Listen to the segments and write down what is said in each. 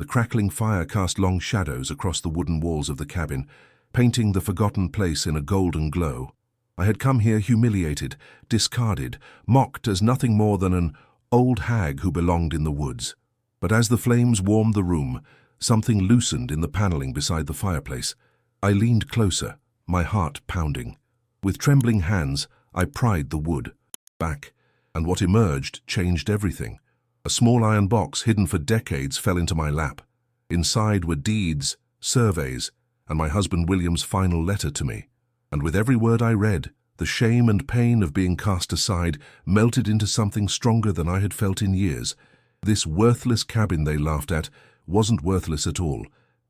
The crackling fire cast long shadows across the wooden walls of the cabin, painting the forgotten place in a golden glow. I had come here humiliated, discarded, mocked as nothing more than an old hag who belonged in the woods. But as the flames warmed the room, something loosened in the paneling beside the fireplace. I leaned closer, my heart pounding. With trembling hands, I pried the wood back, and what emerged changed everything. A small iron box hidden for decades fell into my lap. Inside were deeds, surveys, and my husband William's final letter to me. And with every word I read, the shame and pain of being cast aside melted into something stronger than I had felt in years. This worthless cabin they laughed at wasn't worthless at all.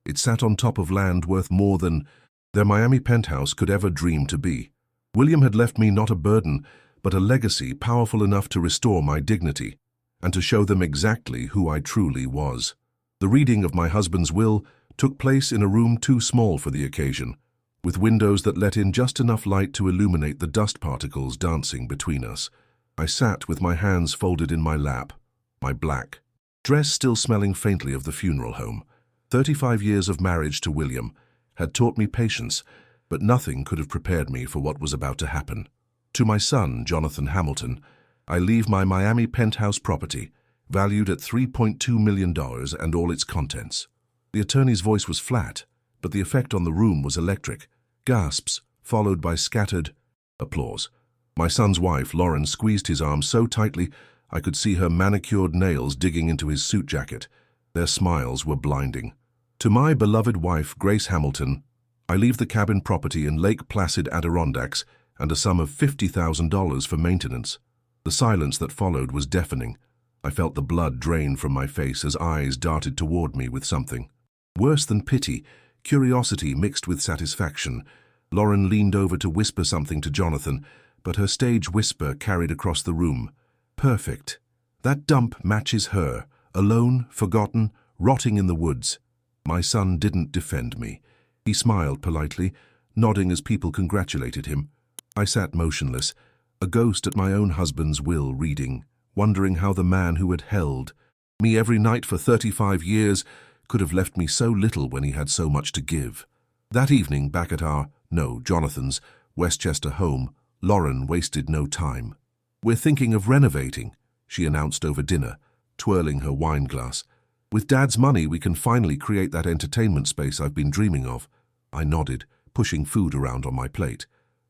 It sat on top of land worth more than their Miami penthouse could ever dream to be. William had left me not a burden, but a legacy powerful enough to restore my dignity, and to show them exactly who I truly was. The reading of my husband's will took place in a room too small for the occasion, with windows that let in just enough light to illuminate the dust particles dancing between us. I sat with my hands folded in my lap, my black dress still smelling faintly of the funeral home. 35 years of marriage to William had taught me patience, but nothing could have prepared me for what was about to happen. To my son, Jonathan Hamilton, I leave my Miami penthouse property, valued at $3.2 million and all its contents. The attorney's voice was flat, but the effect on the room was electric. Gasps, followed by scattered applause. My son's wife, Lauren, squeezed his arm so tightly I could see her manicured nails digging into his suit jacket. Their smiles were blinding. To my beloved wife, Grace Hamilton, I leave the cabin property in Lake Placid, Adirondacks, and a sum of $50,000 for maintenance. The silence that followed was deafening. I felt the blood drain from my face as eyes darted toward me with something worse than pity, curiosity mixed with satisfaction. Lauren leaned over to whisper something to Jonathan, but her stage whisper carried across the room. Perfect. That dump matches her, alone, forgotten, rotting in the woods. My son didn't defend me. He smiled politely, nodding as people congratulated him. I sat motionless, a ghost at my own husband's will reading, wondering how the man who had held me every night for 35 years could have left me so little when he had so much to give. That evening, back at Jonathan's, Westchester home, Lauren wasted no time. "We're thinking of renovating," she announced over dinner, twirling her wine glass. "With Dad's money, we can finally create that entertainment space I've been dreaming of." I nodded, pushing food around on my plate.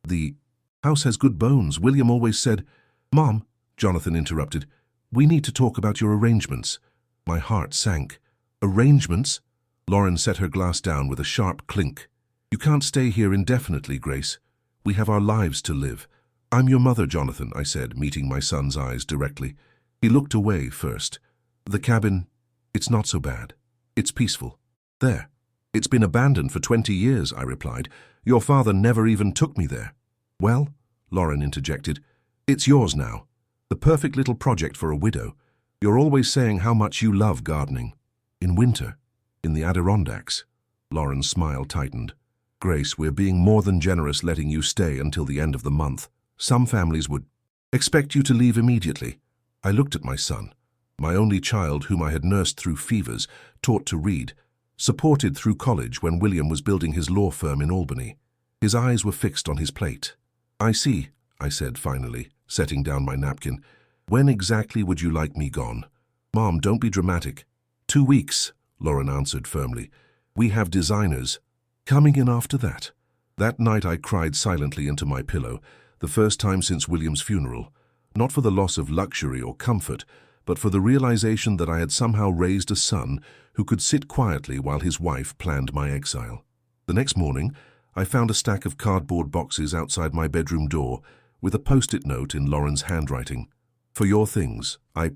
"The house has good bones, William always said." "Mom," Jonathan interrupted, "we need to talk about your arrangements." My heart sank. "Arrangements?" Lauren set her glass down with a sharp clink. "You can't stay here indefinitely, Grace. We have our lives to live." "I'm your mother, Jonathan," I said, meeting my son's eyes directly. He looked away first. "The cabin, it's not so bad. It's peaceful. There. It's been abandoned for 20 years, I replied. "Your father never even took me there." "Well," Lauren interjected, "it's yours now. The perfect little project for a widow. You're always saying how much you love gardening. In winter, in the Adirondacks." Lauren's smile tightened. "Grace, we're being more than generous letting you stay until the end of the month. Some families would expect you to leave immediately." I looked at my son, my only child whom I had nursed through fevers, taught to read, supported through college when William was building his law firm in Albany. His eyes were fixed on his plate. "I see," I said finally, setting down my napkin. "When exactly would you like me gone?" "Mom, don't be dramatic." 2 weeks, Lauren answered firmly. "We have designers coming in after that." That night I cried silently into my pillow, the first time since William's funeral, not for the loss of luxury or comfort, but for the realization that I had somehow raised a son who could sit quietly while his wife planned my exile. The next morning, I found a stack of cardboard boxes outside my bedroom door with a post-it note in Lauren's handwriting. "For your things." I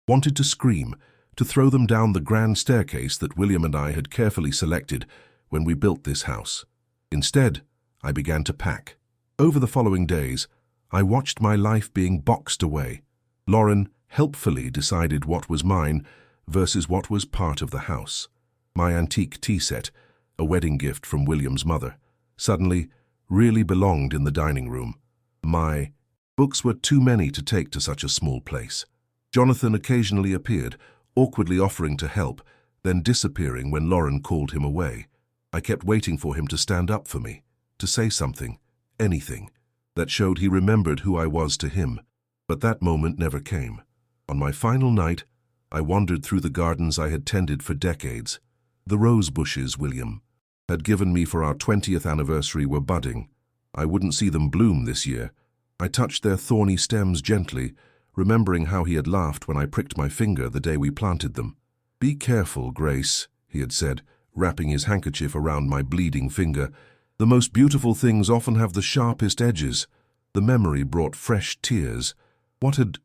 wanted to scream, to throw them down the grand staircase that William and I had carefully selected when we built this house. Instead, I began to pack. Over the following days, I watched my life being boxed away. Lauren helpfully decided what was mine versus what was part of the house. My antique tea set, a wedding gift from William's mother, suddenly really belonged in the dining room. My books were too many to take to such a small place. Jonathan occasionally appeared, awkwardly offering to help, then disappearing when Lauren called him away. I kept waiting for him to stand up for me, to say something, anything, that showed he remembered who I was to him. But that moment never came. On my final night, I wandered through the gardens I had tended for decades. The rose bushes William had given me for our 20th anniversary were budding. I wouldn't see them bloom this year. I touched their thorny stems gently, remembering how he had laughed when I pricked my finger the day we planted them. "Be careful, Grace," he had said, wrapping his handkerchief around my bleeding finger. "The most beautiful things often have the sharpest edges." The memory brought fresh tears. What had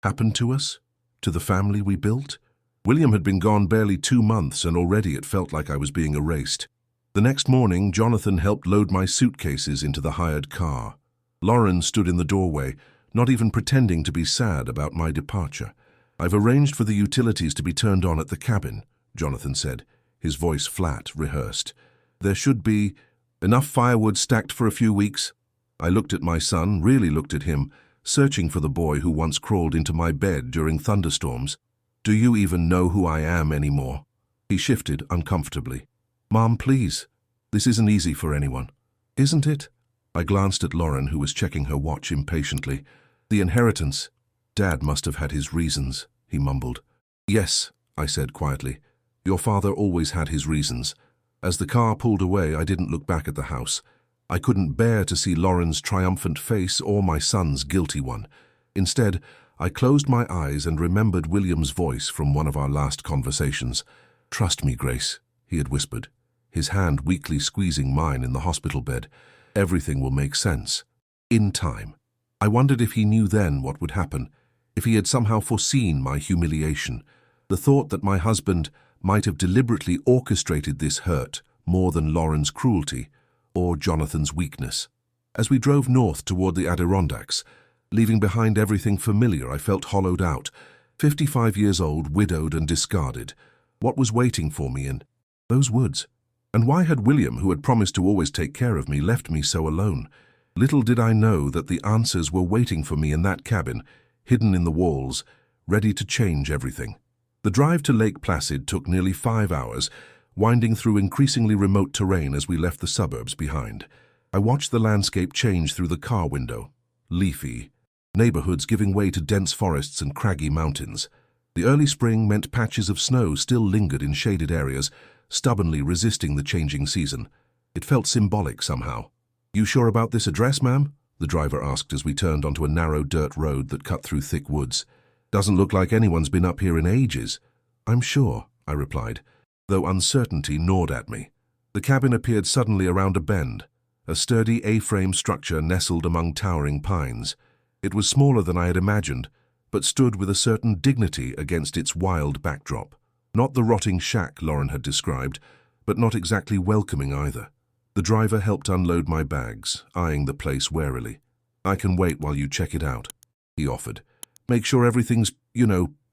happened to us? To the family we built? William had been gone barely 2 months, and already it felt like I was being erased. The next morning, Jonathan helped load my suitcases into the hired car. Lauren stood in the doorway, not even pretending to be sad about my departure. "I've arranged for the utilities to be turned on at the cabin," Jonathan said, his voice flat, rehearsed. "There should be enough firewood stacked for a few weeks." I looked at my son, really looked at him, searching for the boy who once crawled into my bed during thunderstorms. "Do you even know who I am anymore?" He shifted uncomfortably. "Mom, please. This isn't easy for anyone." "Isn't it?" I glanced at Lauren, who was checking her watch impatiently. "The inheritance. Dad must have had his reasons," he mumbled. "Yes," I said quietly. "Your father always had his reasons." As the car pulled away, I didn't look back at the house. I couldn't bear to see Lauren's triumphant face or my son's guilty one. Instead, I closed my eyes and remembered William's voice from one of our last conversations. "Trust me, Grace," he had whispered, his hand weakly squeezing mine in the hospital bed. "Everything will make sense. In time." I wondered if he knew then what would happen, if he had somehow foreseen my humiliation. The thought that my husband might have deliberately orchestrated this hurt more than Lauren's cruelty or Jonathan's weakness. As we drove north toward the Adirondacks, leaving behind everything familiar, I felt hollowed out. 55 years old, widowed and discarded. What was waiting for me in those woods? And why had William, who had promised to always take care of me, left me so alone? Little did I know that the answers were waiting for me in that cabin, hidden in the walls, ready to change everything. The drive to Lake Placid took nearly 5 hours, winding through increasingly remote terrain as we left the suburbs behind. I watched the landscape change through the car window. Leafy, neighborhoods giving way to dense forests and craggy mountains. The early spring meant patches of snow still lingered in shaded areas, stubbornly resisting the changing season. It felt symbolic somehow. "You sure about this address, ma'am?" the driver asked as we turned onto a narrow dirt road that cut through thick woods. "Doesn't look like anyone's been up here in ages." "I'm sure," I replied, though uncertainty gnawed at me. The cabin appeared suddenly around a bend, a sturdy A-frame structure nestled among towering pines. It was smaller than I had imagined, but stood with a certain dignity against its wild backdrop. Not the rotting shack Lauren had described, but not exactly welcoming either. The driver helped unload my bags, eyeing the place warily. "I can wait while you check it out," he offered. "Make sure everything's,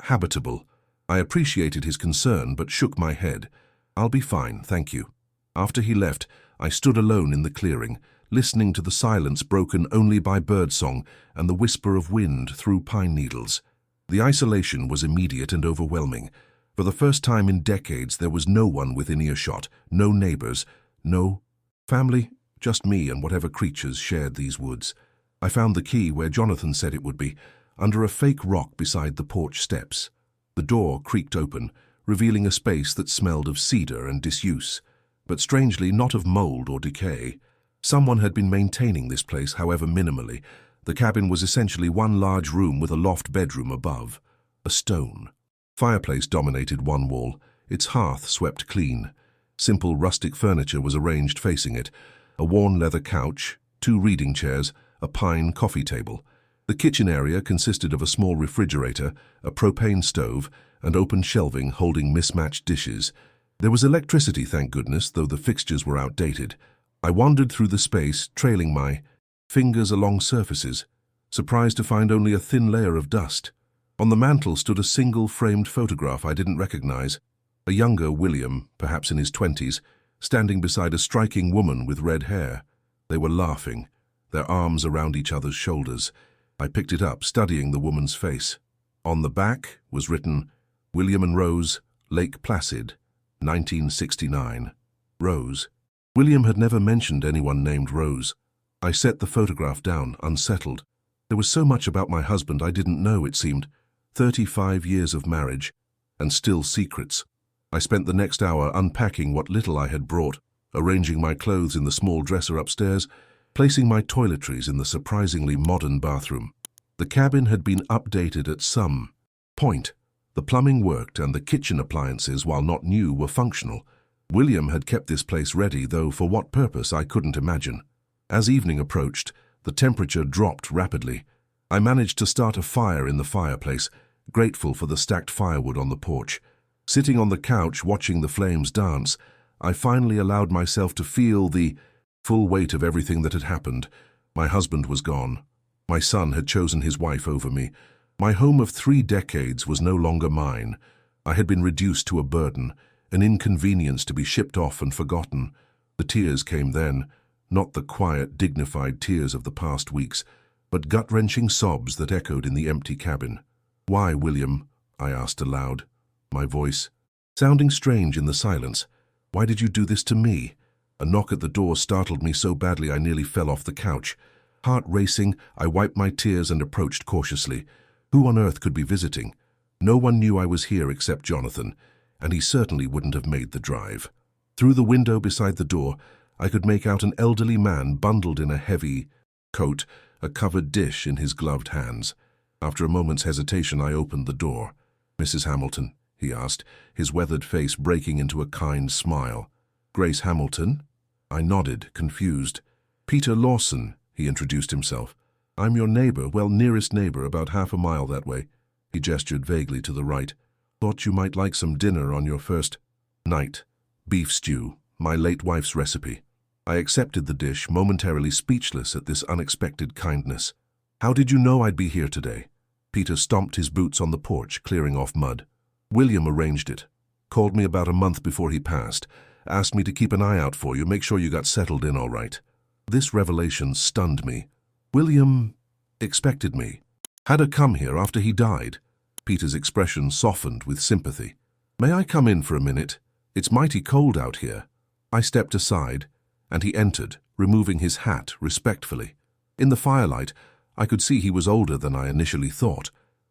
habitable." I appreciated his concern, but shook my head. "I'll be fine, thank you." After he left, I stood alone in the clearing, listening to the silence broken only by birdsong and the whisper of wind through pine needles. The isolation was immediate and overwhelming. For the first time in decades, there was no one within earshot, no neighbors, no family, just me and whatever creatures shared these woods. I found the key where Jonathan said it would be, under a fake rock beside the porch steps. The door creaked open, revealing a space that smelled of cedar and disuse, but strangely not of mold or decay. Someone had been maintaining this place, however minimally. The cabin was essentially one large room with a loft bedroom above. A stone fireplace dominated one wall, its hearth swept clean. Simple rustic furniture was arranged facing it, a worn leather couch, 2 reading chairs, a pine coffee table. The kitchen area consisted of a small refrigerator, a propane stove, and open shelving holding mismatched dishes. There was electricity, thank goodness, though the fixtures were outdated. I wandered through the space, trailing my fingers along surfaces, surprised to find only a thin layer of dust. On the mantel stood a single framed photograph I didn't recognize. A younger William, perhaps in his 20s, standing beside a striking woman with red hair. They were laughing, their arms around each other's shoulders. I picked it up, studying the woman's face. On the back was written, "William and Rose, Lake Placid, 1969. Rose. William had never mentioned anyone named Rose. I set the photograph down, unsettled. There was so much about my husband I didn't know, it seemed. 35 years of marriage, and still secrets. I spent the next hour unpacking what little I had brought, arranging my clothes in the small dresser upstairs, placing my toiletries in the surprisingly modern bathroom. The cabin had been updated at some point. The plumbing worked and the kitchen appliances, while not new, were functional. William had kept this place ready, though for what purpose I couldn't imagine. As evening approached, the temperature dropped rapidly. I managed to start a fire in the fireplace, grateful for the stacked firewood on the porch. Sitting on the couch watching the flames dance, I finally allowed myself to feel the full weight of everything that had happened. My husband was gone. My son had chosen his wife over me. My home of 3 decades was no longer mine. I had been reduced to a burden, an inconvenience to be shipped off and forgotten. The tears came then, not the quiet, dignified tears of the past weeks, but gut-wrenching sobs that echoed in the empty cabin. "Why, William?" I asked aloud, my voice sounding strange in the silence. "Why did you do this to me?" A knock at the door startled me so badly I nearly fell off the couch. Heart racing, I wiped my tears and approached cautiously. Who on earth could be visiting? No one knew I was here except Jonathan, and he certainly wouldn't have made the drive. Through the window beside the door, I could make out an elderly man bundled in a heavy coat, a covered dish in his gloved hands. After a moment's hesitation, I opened the door. "Mrs. Hamilton?" he asked, his weathered face breaking into a kind smile. "Grace Hamilton?" I nodded, confused. "Peter Lawson," he introduced himself. "I'm your neighbor, well, nearest neighbor, about half a mile that way." He gestured vaguely to the right. "Thought you might like some dinner on your first night. Beef stew, my late wife's recipe." I accepted the dish, momentarily speechless at this unexpected kindness. "How did you know I'd be here today?" Peter stomped his boots on the porch, clearing off mud. "William arranged it. Called me about a month before he passed. Asked me to keep an eye out for you, make sure you got settled in all right." This revelation stunned me. William expected me. Had I come here after he died? Peter's expression softened with sympathy. "May I come in for a minute? It's mighty cold out here." I stepped aside, and he entered, removing his hat respectfully. In the firelight, I could see he was older than I initially thought,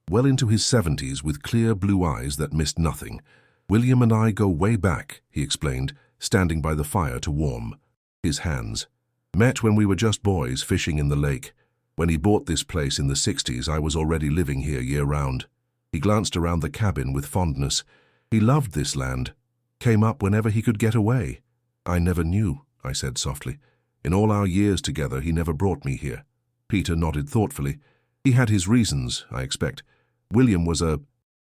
well into his 70s with clear blue eyes that missed nothing. "William and I go way back," he explained, standing by the fire to warm. His hands. "Met when we were just boys fishing in the lake. When he bought this place in the 60s, I was already living here year-round." He glanced around the cabin with fondness. He loved this land. Came up whenever he could get away. "I never knew," I said softly. "In all our years together, he never brought me here." Peter nodded thoughtfully. He had his reasons, I expect. William was a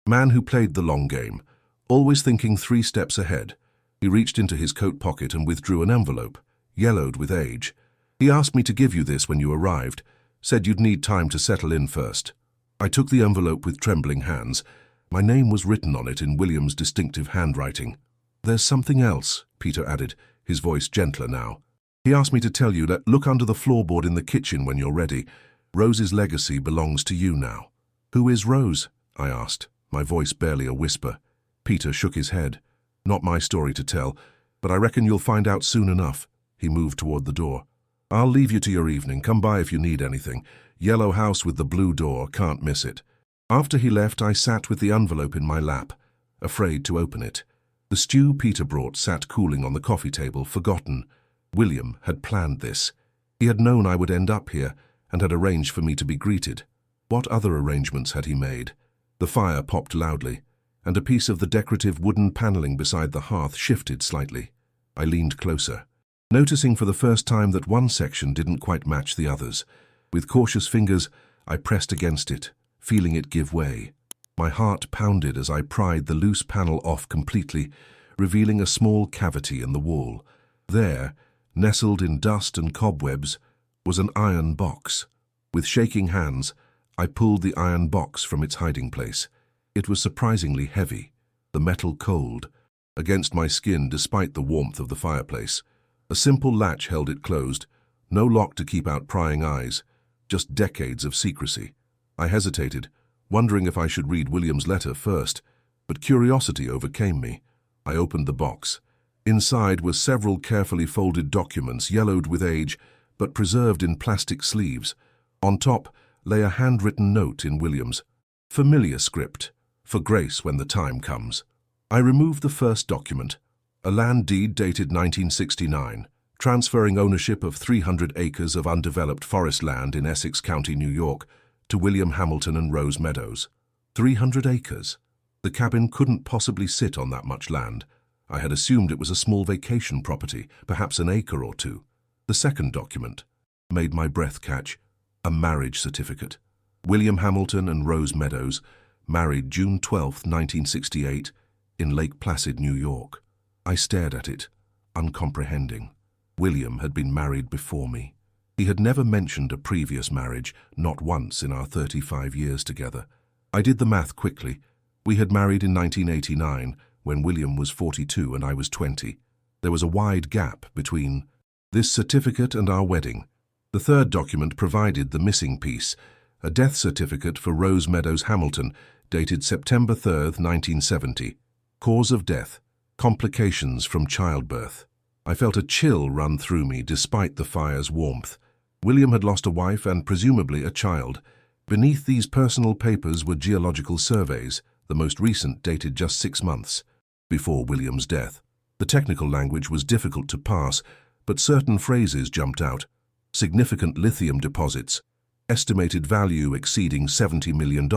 man who played the long game, always thinking 3 steps ahead. He reached into his coat pocket and withdrew an envelope, yellowed with age. "He asked me to give you this when you arrived. Said you'd need time to settle in first." I took the envelope with trembling hands. My name was written on it in William's distinctive handwriting. "There's something else," Peter added, his voice gentler now. "He asked me to tell you that look under the floorboard in the kitchen when you're ready. Rose's legacy belongs to you now." "Who is Rose?" I asked, my voice barely a whisper. Peter shook his head. "Not my story to tell, but I reckon you'll find out soon enough." He moved toward the door. "I'll leave you to your evening. Come by if you need anything. Yellow house with the blue door, can't miss it." After he left, I sat with the envelope in my lap, afraid to open it. The stew Peter brought sat cooling on the coffee table, forgotten. William had planned this. He had known I would end up here, and had arranged for me to be greeted. What other arrangements had he made? The fire popped loudly, and a piece of the decorative wooden paneling beside the hearth shifted slightly. I leaned closer, noticing for the first time that one section didn't quite match the others. With cautious fingers, I pressed against it, feeling it give way. My heart pounded as I pried the loose panel off completely, revealing a small cavity in the wall. There, nestled in dust and cobwebs, was an iron box. With shaking hands, I pulled the iron box from its hiding place. It was surprisingly heavy, the metal cold, against my skin despite the warmth of the fireplace. A simple latch held it closed, no lock to keep out prying eyes, just decades of secrecy. I hesitated, wondering if I should read William's letter first, but curiosity overcame me. I opened the box. Inside were several carefully folded documents, yellowed with age, but preserved in plastic sleeves. On top lay a handwritten note in William's familiar script, "For Grace when the time comes." I removed the first document, a land deed dated 1969, transferring ownership of 300 acres of undeveloped forest land in Essex County, New York, to William Hamilton and Rose Meadows. 300 acres. The cabin couldn't possibly sit on that much land. I had assumed it was a small vacation property, perhaps an acre or two. The second document made my breath catch. A marriage certificate. William Hamilton and Rose Meadows, married June 12, 1968, in Lake Placid, New York. I stared at it, uncomprehending. William had been married before me. He had never mentioned a previous marriage, not once in our 35 years together. I did the math quickly. We had married in 1989, when William was 42 and I was 20. There was a wide gap between this certificate and our wedding. The third document provided the missing piece, a death certificate for Rose Meadows Hamilton, dated September 3, 1970. Cause of death: complications from childbirth. I felt a chill run through me despite the fire's warmth. William had lost a wife and presumably a child. Beneath these personal papers were geological surveys, the most recent dated just 6 months before William's death. The technical language was difficult to parse, but certain phrases jumped out. Significant lithium deposits, estimated value exceeding $70 million,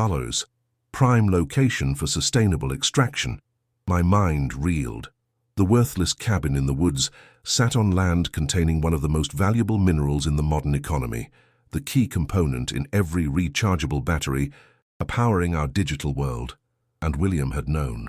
prime location for sustainable extraction. My mind reeled. The worthless cabin in the woods sat on land containing one of the most valuable minerals in the modern economy, the key component in every rechargeable battery, powering our digital world. And William had known.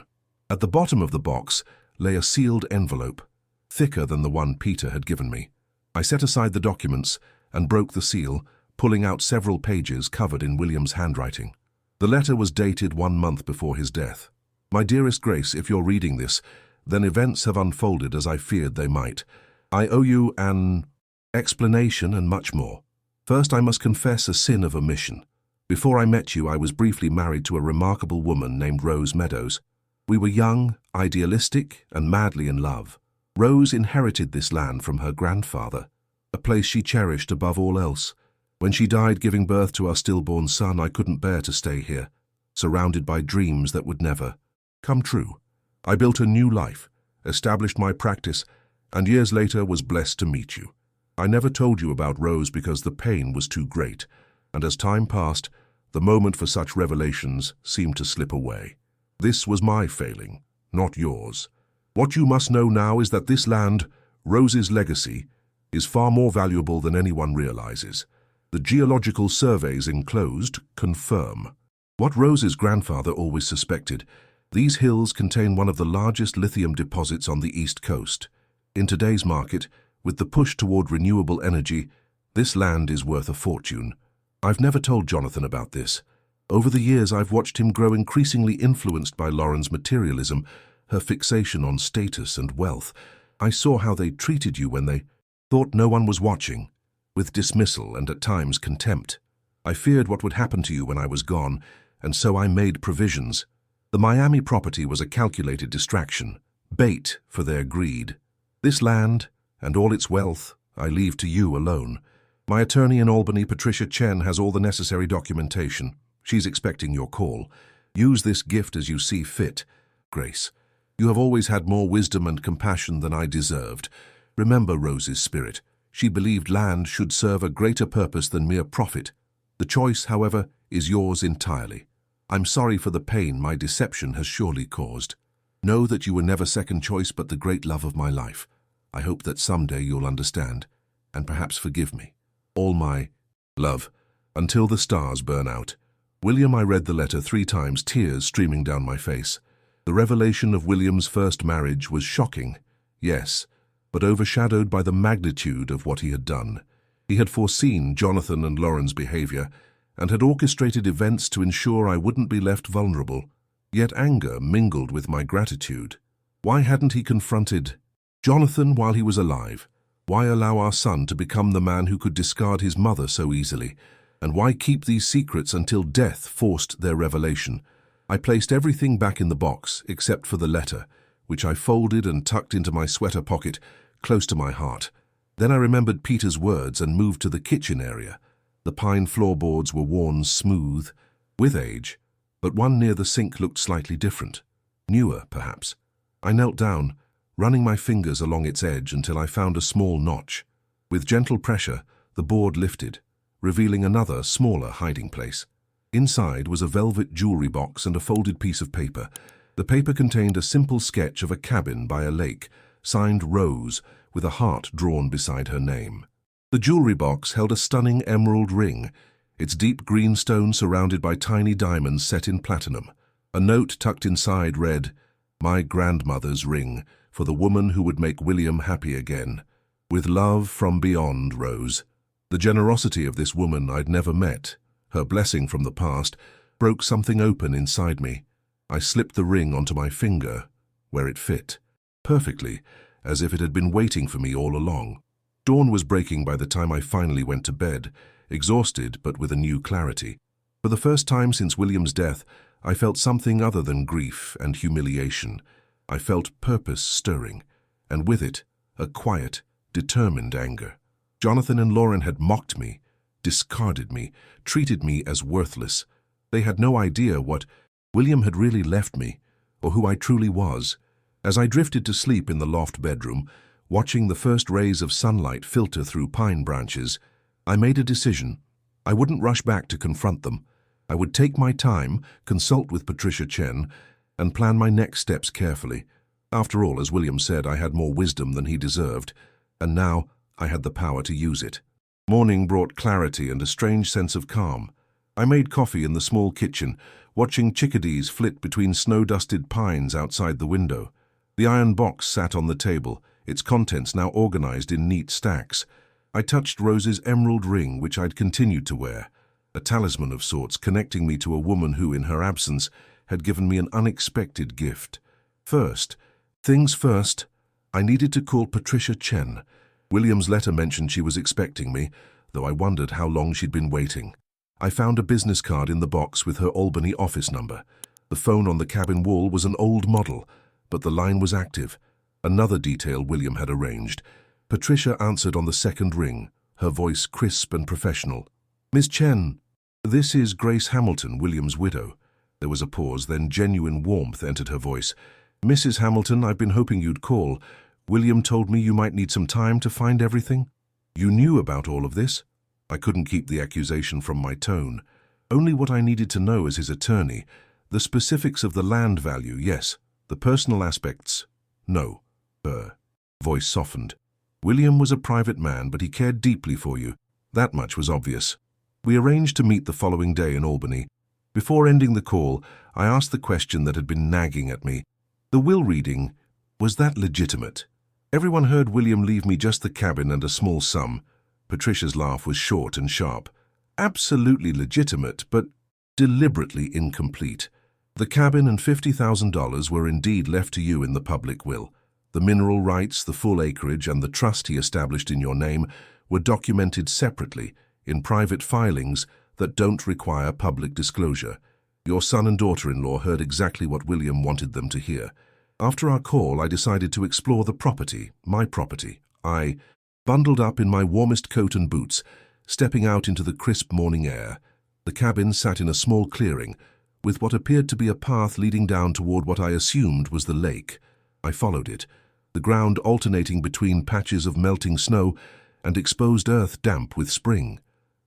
At the bottom of the box lay a sealed envelope, thicker than the one Peter had given me. I set aside the documents and broke the seal, pulling out several pages covered in William's handwriting. The letter was dated 1 month before his death. "My dearest Grace, if you're reading this, then events have unfolded as I feared they might. I owe you an explanation and much more. First, I must confess a sin of omission. Before I met you, I was briefly married to a remarkable woman named Rose Meadows. We were young, idealistic, and madly in love. Rose inherited this land from her grandfather, a place she cherished above all else. When she died giving birth to our stillborn son, I couldn't bear to stay here, surrounded by dreams that would never come true. I built a new life, established my practice, and years later was blessed to meet you. I never told you about Rose because the pain was too great, and as time passed, the moment for such revelations seemed to slip away. This was my failing, not yours. What you must know now is that this land, Rose's legacy, is far more valuable than anyone realizes. The geological surveys enclosed confirm what Rose's grandfather always suspected. These hills contain one of the largest lithium deposits on the East Coast. In today's market, with the push toward renewable energy, this land is worth a fortune. I've never told Jonathan about this. Over the years, I've watched him grow increasingly influenced by Lauren's materialism, her fixation on status and wealth. I saw how they treated you when they thought no one was watching, with dismissal and at times contempt. I feared what would happen to you when I was gone, and so I made provisions. The Miami property was a calculated distraction, bait for their greed. This land, and all its wealth, I leave to you alone. My attorney in Albany, Patricia Chen, has all the necessary documentation. She's expecting your call. Use this gift as you see fit. Grace, you have always had more wisdom and compassion than I deserved. Remember Rose's spirit. She believed land should serve a greater purpose than mere profit. The choice, however, is yours entirely. I'm sorry for the pain my deception has surely caused. Know that you were never second choice but the great love of my life. I hope that someday you'll understand, and perhaps forgive me. All my love, until the stars burn out. William, I read the letter 3 times, tears streaming down my face. The revelation of William's first marriage was shocking, yes, but overshadowed by the magnitude of what he had done. He had foreseen Jonathan and Lauren's behavior, and had orchestrated events to ensure I wouldn't be left vulnerable. Yet anger mingled with my gratitude. Why hadn't he confronted Jonathan while he was alive? Why allow our son to become the man who could discard his mother so easily? And why keep these secrets until death forced their revelation? I placed everything back in the box, except for the letter, which I folded and tucked into my sweater pocket, close to my heart. Then I remembered Peter's words and moved to the kitchen area. The pine floorboards were worn smooth, with age, but one near the sink looked slightly different. Newer, perhaps. I knelt down, running my fingers along its edge until I found a small notch. With gentle pressure, the board lifted, revealing another, smaller hiding place. Inside was a velvet jewelry box and a folded piece of paper. The paper contained a simple sketch of a cabin by a lake, signed Rose, with a heart drawn beside her name. The jewelry box held a stunning emerald ring, its deep green stone surrounded by tiny diamonds set in platinum. A note tucked inside read, "My grandmother's ring, for the woman who would make William happy again. With love from beyond, Rose." The generosity of this woman I'd never met, her blessing from the past, broke something open inside me. I slipped the ring onto my finger, where it fit, perfectly, as if it had been waiting for me all along. Dawn was breaking by the time I finally went to bed, exhausted but with a new clarity. For the first time since William's death, I felt something other than grief and humiliation. I felt purpose stirring, and with it, a quiet, determined anger. Jonathan and Lauren had mocked me, discarded me, treated me as worthless. They had no idea what William had really left me, or who I truly was. As I drifted to sleep in the loft bedroom, watching the first rays of sunlight filter through pine branches, I made a decision. I wouldn't rush back to confront them. I would take my time, consult with Patricia Chen, and plan my next steps carefully. After all, as William said, I had more wisdom than he deserved, and now I had the power to use it. Morning brought clarity and a strange sense of calm. I made coffee in the small kitchen, watching chickadees flit between snow-dusted pines outside the window. The iron box sat on the table, its contents now organized in neat stacks. I touched Rose's emerald ring, which I'd continued to wear, a talisman of sorts connecting me to a woman who, in her absence, had given me an unexpected gift. Things first, I needed to call Patricia Chen. William's letter mentioned she was expecting me, though I wondered how long she'd been waiting. I found a business card in the box with her Albany office number. The phone on the cabin wall was an old model, but the line was active, another detail William had arranged. Patricia answered on the second ring, her voice crisp and professional. "Miss Chen, this is Grace Hamilton, William's widow." There was a pause, then genuine warmth entered her voice. "Mrs. Hamilton, I've been hoping you'd call. William told me you might need some time to find everything." "You knew about all of this?" I couldn't keep the accusation from my tone. Only what I needed to know as his attorney. The specifics of the land value, yes. The personal aspects, no. Her voice softened. "William was a private man, but he cared deeply for you. That much was obvious." We arranged to meet the following day in Albany. Before ending the call, I asked the question that had been nagging at me. The will reading, was that legitimate? Everyone heard William leave me just the cabin and a small sum. Patricia's laugh was short and sharp. Absolutely legitimate, but deliberately incomplete. The cabin and $50,000 were indeed left to you in the public will. The mineral rights, the full acreage, and the trust he established in your name were documented separately, in private filings that don't require public disclosure. Your son and daughter-in-law heard exactly what William wanted them to hear. After our call, I decided to explore the property, my property. I bundled up in my warmest coat and boots, stepping out into the crisp morning air. The cabin sat in a small clearing, with what appeared to be a path leading down toward what I assumed was the lake. I followed it, the ground alternating between patches of melting snow and exposed earth damp with spring.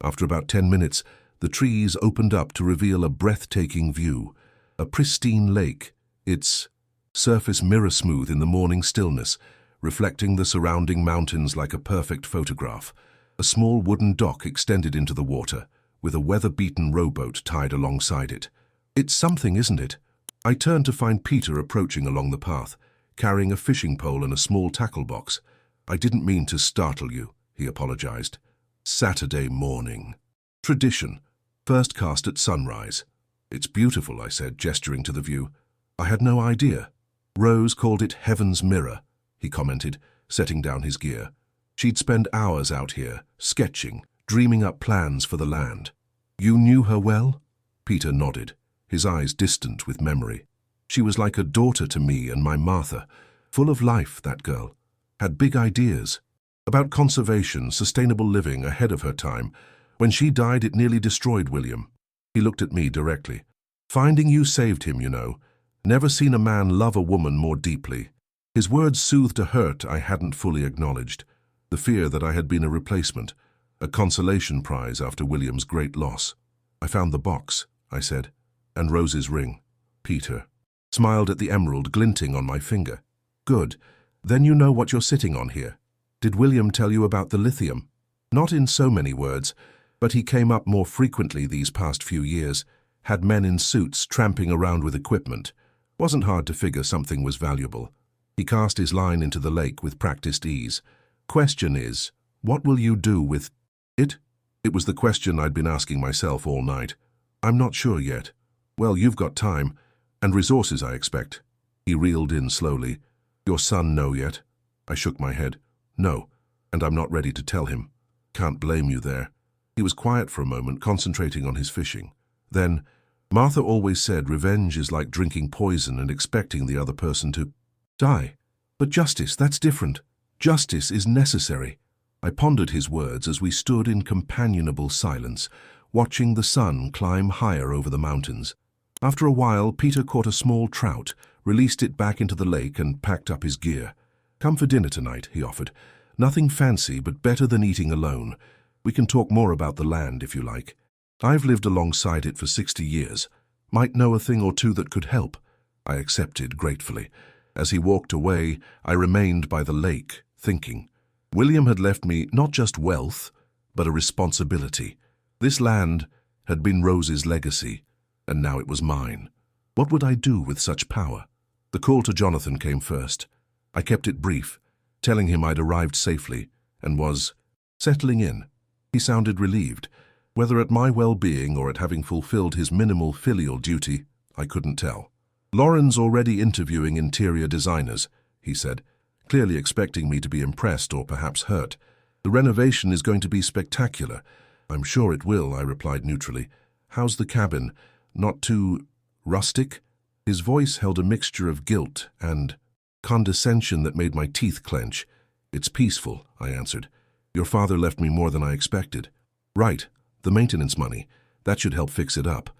After about 10 minutes, the trees opened up to reveal a breathtaking view. A pristine lake, its surface mirror-smooth in the morning stillness, reflecting the surrounding mountains like a perfect photograph. A small wooden dock extended into the water, with a weather-beaten rowboat tied alongside it. "It's something, isn't it?" I turned to find Peter approaching along the path, carrying a fishing pole and a small tackle box. "I didn't mean to startle you," he apologized. "Saturday morning. Tradition. First cast at sunrise." "It's beautiful," I said, gesturing to the view. "I had no idea." "Rose called it Heaven's Mirror," he commented, setting down his gear. "She'd spend hours out here, sketching, dreaming up plans for the land." "You knew her well?" Peter nodded, his eyes distant with memory. She was like a daughter to me and my Martha. Full of life, that girl. Had big ideas. About conservation, sustainable living ahead of her time. When she died, it nearly destroyed William. He looked at me directly. Finding you saved him, you know. Never seen a man love a woman more deeply. His words soothed a hurt I hadn't fully acknowledged. The fear that I had been a replacement. A consolation prize after William's great loss. I found the box, I said, and Rose's ring. Peter smiled at the emerald glinting on my finger. Good. Then you know what you're sitting on here. Did William tell you about the lithium? Not in so many words, but he came up more frequently these past few years. Had men in suits tramping around with equipment. Wasn't hard to figure something was valuable. He cast his line into the lake with practiced ease. Question is, what will you do with it? It was the question I'd been asking myself all night. I'm not sure yet. Well, you've got time. And resources, I expect. He reeled in slowly. Your son know yet? I shook my head. No, and I'm not ready to tell him. Can't blame you there. He was quiet for a moment, concentrating on his fishing. Then, Martha always said revenge is like drinking poison and expecting the other person to die. But justice, that's different. Justice is necessary. I pondered his words as we stood in companionable silence, watching the sun climb higher over the mountains. After a while, Peter caught a small trout, released it back into the lake and packed up his gear. Come for dinner tonight, he offered. Nothing fancy, but better than eating alone. We can talk more about the land, if you like. I've lived alongside it for 60 years. Might know a thing or two that could help. I accepted gratefully. As he walked away, I remained by the lake, thinking. William had left me not just wealth, but a responsibility. This land had been Rose's legacy, and now it was mine. What would I do with such power? The call to Jonathan came first. I kept it brief, telling him I'd arrived safely and was settling in. He sounded relieved. Whether at my well-being or at having fulfilled his minimal filial duty, I couldn't tell. Lauren's already interviewing interior designers, he said, clearly expecting me to be impressed or perhaps hurt. The renovation is going to be spectacular. I'm sure it will, I replied neutrally. How's the cabin? Not too rustic? His voice held a mixture of guilt and condescension that made my teeth clench. It's peaceful, I answered. Your father left me more than I expected. Right, the maintenance money. That should help fix it up.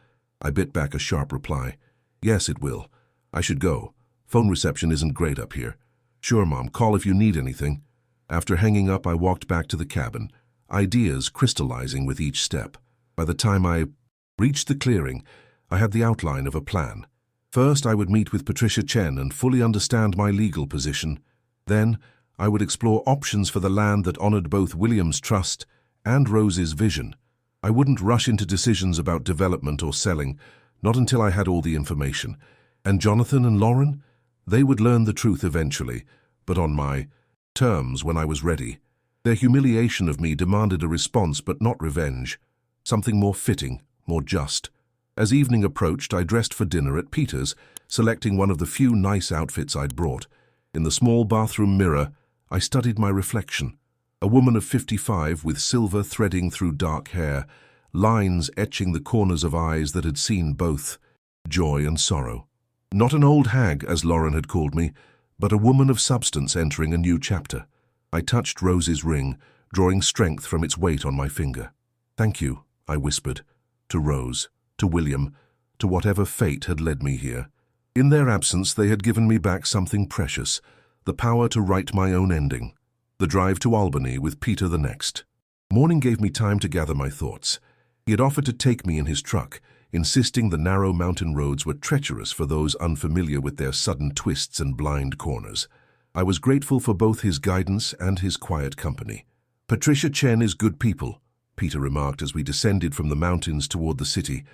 I bit back a sharp reply. Yes, it will. I should go. Phone reception isn't great up here. Sure, Mom, call if you need anything. After hanging up, I walked back to the cabin, ideas crystallizing with each step. By the time I reached the clearing, I had the outline of a plan. First, I would meet with Patricia Chen and fully understand my legal position. Then, I would explore options for the land that honored both William's trust and Rose's vision. I wouldn't rush into decisions about development or selling, not until I had all the information. And Jonathan and Lauren? They would learn the truth eventually, but on my terms when I was ready. Their humiliation of me demanded a response, but not revenge. Something more fitting, more just. As evening approached, I dressed for dinner at Peter's, selecting one of the few nice outfits I'd brought. In the small bathroom mirror, I studied my reflection. A woman of 55 with silver threading through dark hair, lines etching the corners of eyes that had seen both joy and sorrow. Not an old hag, as Lauren had called me, but a woman of substance entering a new chapter. I touched Rose's ring, drawing strength from its weight on my finger. Thank you, I whispered, to Rose, to William, to whatever fate had led me here. In their absence, they had given me back something precious, the power to write my own ending. The drive to Albany with Peter the next. Morning gave me time to gather my thoughts. He had offered to take me in his truck, insisting the narrow mountain roads were treacherous for those unfamiliar with their sudden twists and blind corners. I was grateful for both his guidance and his quiet company. Patricia Chen is good people, Peter remarked as we descended from the mountains toward the city.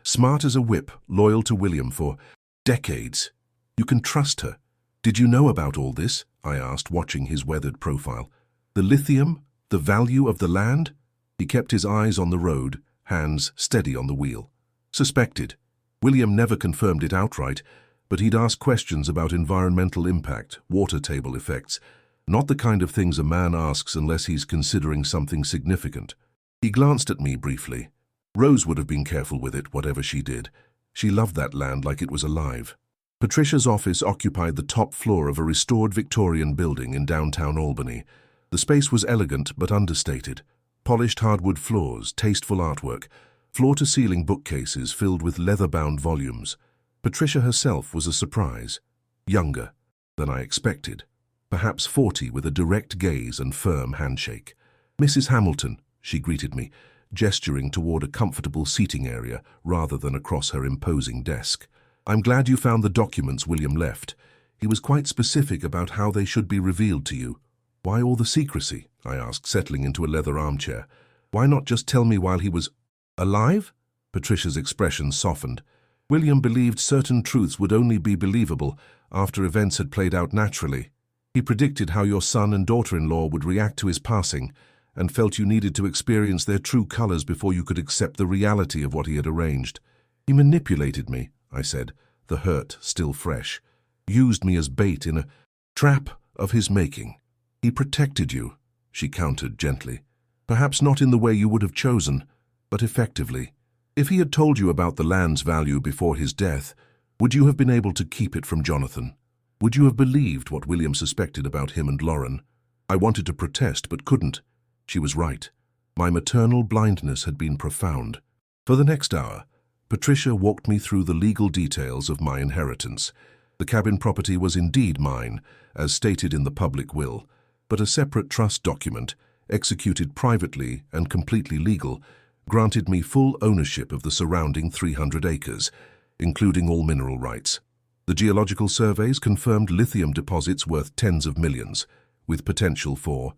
Smart as a whip, loyal to William for decades. You can trust her. Did you know about all this? I asked, watching his weathered profile. The lithium? The value of the land? He kept his eyes on the road, hands steady on the wheel. Suspected. William never confirmed it outright, but he'd ask questions about environmental impact, water table effects, not the kind of things a man asks unless he's considering something significant. He glanced at me briefly. Rose would have been careful with it, whatever she did. She loved that land like it was alive. Patricia's office occupied the top floor of a restored Victorian building in downtown Albany. The space was elegant but understated. Polished hardwood floors, tasteful artwork, floor-to-ceiling bookcases filled with leather-bound volumes. Patricia herself was a surprise. Younger than I expected. Perhaps 40, with a direct gaze and firm handshake. "Mrs. Hamilton," she greeted me, gesturing toward a comfortable seating area rather than across her imposing desk. "I'm glad you found the documents William left. He was quite specific about how they should be revealed to you." "Why all the secrecy?" I asked, settling into a leather armchair. "Why not just tell me while he was alive?" Patricia's expression softened. William believed certain truths would only be believable after events had played out naturally. He predicted how your son and daughter-in-law would react to his passing, and felt you needed to experience their true colors before you could accept the reality of what he had arranged. "He manipulated me," I said, the hurt still fresh. "Used me as bait in a trap of his making." "He protected you," she countered gently. "Perhaps not in the way you would have chosen, but effectively. If he had told you about the land's value before his death, would you have been able to keep it from Jonathan? Would you have believed what William suspected about him and Lauren?" I wanted to protest, but couldn't. She was right. My maternal blindness had been profound. For the next hour, Patricia walked me through the legal details of my inheritance. The cabin property was indeed mine, as stated in the public will, but a separate trust document, executed privately and completely legal, granted me full ownership of the surrounding 300 acres, including all mineral rights. The geological surveys confirmed lithium deposits worth tens of millions, with potential for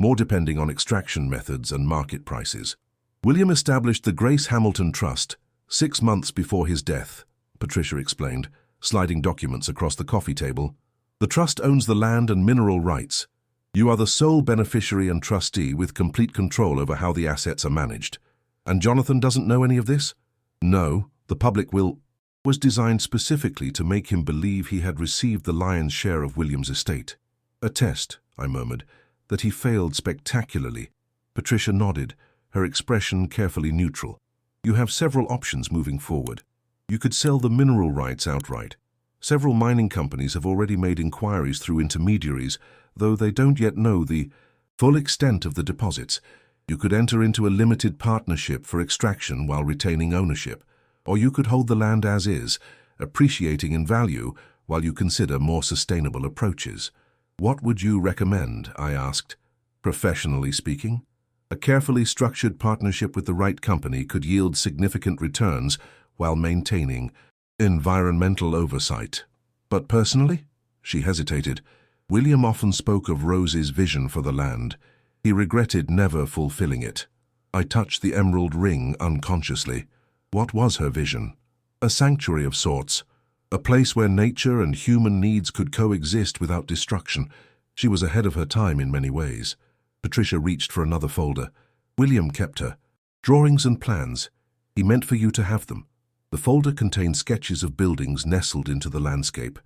more depending on extraction methods and market prices. William established the Grace Hamilton Trust 6 months before his death, Patricia explained, sliding documents across the coffee table. "The trust owns the land and mineral rights. You are the sole beneficiary and trustee with complete control over how the assets are managed. And Jonathan doesn't know any of this?" "No, the public will..." was designed specifically to make him believe he had received the lion's share of William's estate. "A test," I murmured, "that he failed spectacularly." Patricia nodded, her expression carefully neutral. "You have several options moving forward. You could sell the mineral rights outright. Several mining companies have already made inquiries through intermediaries, though they don't yet know the full extent of the deposits. You could enter into a limited partnership for extraction while retaining ownership. Or you could hold the land as is, appreciating in value while you consider more sustainable approaches. What would you recommend?" I asked. "Professionally speaking, a carefully structured partnership with the right company could yield significant returns while maintaining environmental oversight. But personally?" She hesitated. "William often spoke of Rose's vision for the land. He regretted never fulfilling it." I touched the emerald ring unconsciously. What was her vision? A sanctuary of sorts, a place where nature and human needs could coexist without destruction. She was ahead of her time in many ways. Patricia reached for another folder. "William kept her. Drawings and plans. He meant for you to have them." The folder contained sketches of buildings nestled into the landscape,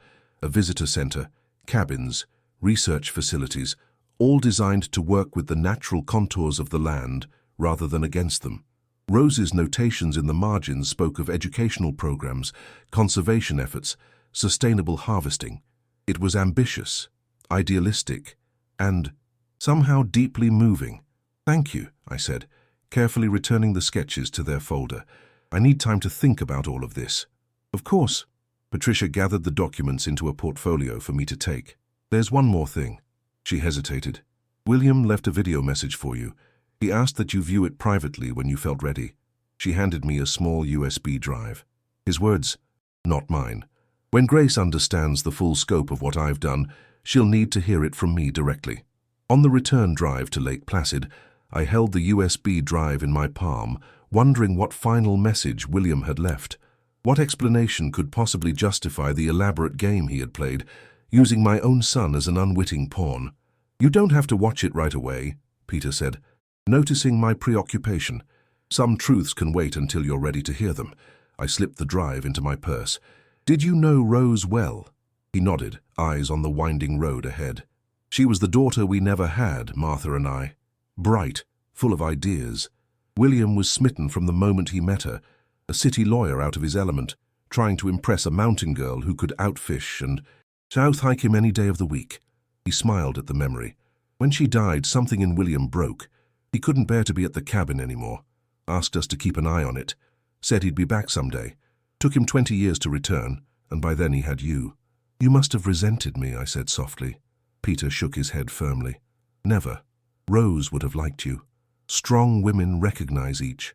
a visitor center, cabins, research facilities, all designed to work with the natural contours of the land rather than against them. Rose's notations in the margins spoke of educational programs, conservation efforts, sustainable harvesting. It was ambitious, idealistic, and somehow deeply moving. "Thank you," I said, carefully returning the sketches to their folder. "I need time to think about all of this." "Of course." Patricia gathered the documents into a portfolio for me to take. "There's one more thing." She hesitated. "William left a video message for you. He asked that you view it privately when you felt ready." She handed me a small USB drive. His words, not mine. "When Grace understands the full scope of what I've done, she'll need to hear it from me directly." On the return drive to Lake Placid, I held the USB drive in my palm, wondering what final message William had left. What explanation could possibly justify the elaborate game he had played, using my own son as an unwitting pawn? "You don't have to watch it right away," Peter said, noticing my preoccupation. "Some truths can wait until you're ready to hear them." I slipped the drive into my purse. "Did you know Rose well?" He nodded, eyes on the winding road ahead. "She was the daughter we never had, Martha and I. Bright, full of ideas. William was smitten from the moment he met her, a city lawyer out of his element. trying to impress a mountain girl who could outfish and south hike him any day of the week. He smiled at the memory. When she died, something in William broke. He couldn't bear to be at the cabin anymore. Asked us to keep an eye on it. Said he'd be back someday. Took him 20 years to return, and by then he had you. You must have resented me, I said softly. Peter shook his head firmly. Never. Rose would have liked you. Strong women recognize each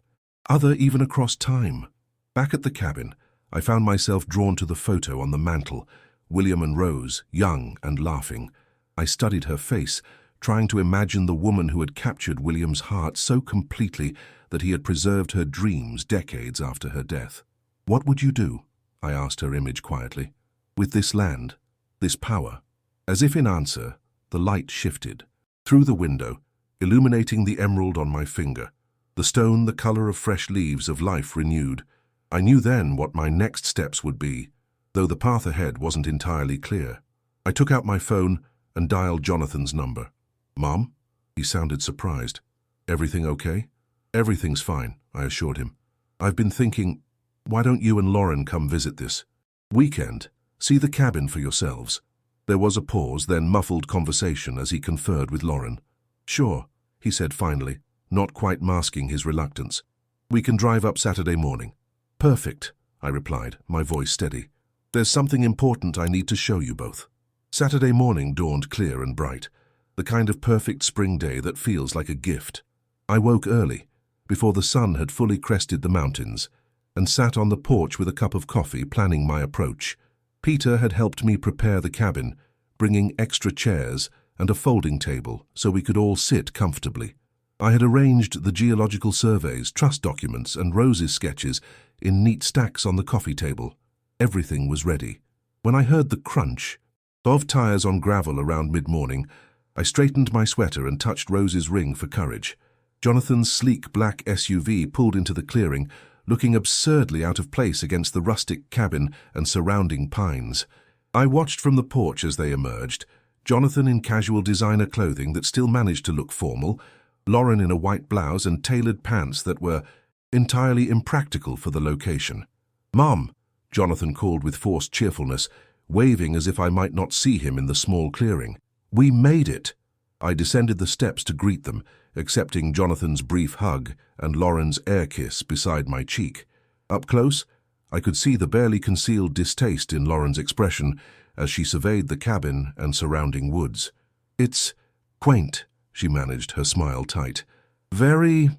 other even across time. Back at the cabin, I found myself drawn to the photo on the mantel, William and Rose, young and laughing. I studied her face, trying to imagine the woman who had captured William's heart so completely that he had preserved her dreams decades after her death. What would you do? I asked her image quietly. With this land, this power? As if in answer, the light shifted. Through the window, illuminating the emerald on my finger, the stone the color of fresh leaves of life renewed. I knew then what my next steps would be, though the path ahead wasn't entirely clear. I took out my phone and dialed Jonathan's number. Mom? He sounded surprised. Everything okay? Everything's fine, I assured him. I've been thinking, why don't you and Lauren come visit this weekend? See the cabin for yourselves. There was a pause, then muffled conversation as he conferred with Lauren. Sure, he said finally, not quite masking his reluctance. We can drive up Saturday morning. Perfect, I replied, my voice steady. There's something important I need to show you both. Saturday morning dawned clear and bright, the kind of perfect spring day that feels like a gift. I woke early, before the sun had fully crested the mountains, and sat on the porch with a cup of coffee planning my approach. Peter had helped me prepare the cabin, bringing extra chairs and a folding table so we could all sit comfortably. I had arranged the geological surveys, trust documents, and Rose's sketches in neat stacks on the coffee table. Everything was ready. When I heard the crunch of tires on gravel around mid-morning, I straightened my sweater and touched Rose's ring for courage. Jonathan's sleek black SUV pulled into the clearing, looking absurdly out of place against the rustic cabin and surrounding pines. I watched from the porch as they emerged, Jonathan in casual designer clothing that still managed to look formal, Lauren in a white blouse and tailored pants that were entirely impractical for the location. Mom, Jonathan called with forced cheerfulness, waving as if I might not see him in the small clearing. We made it! I descended the steps to greet them, accepting Jonathan's brief hug and Lauren's air kiss beside my cheek. Up close, I could see the barely concealed distaste in Lauren's expression as she surveyed the cabin and surrounding woods. It's quaint, she managed, her smile tight. Very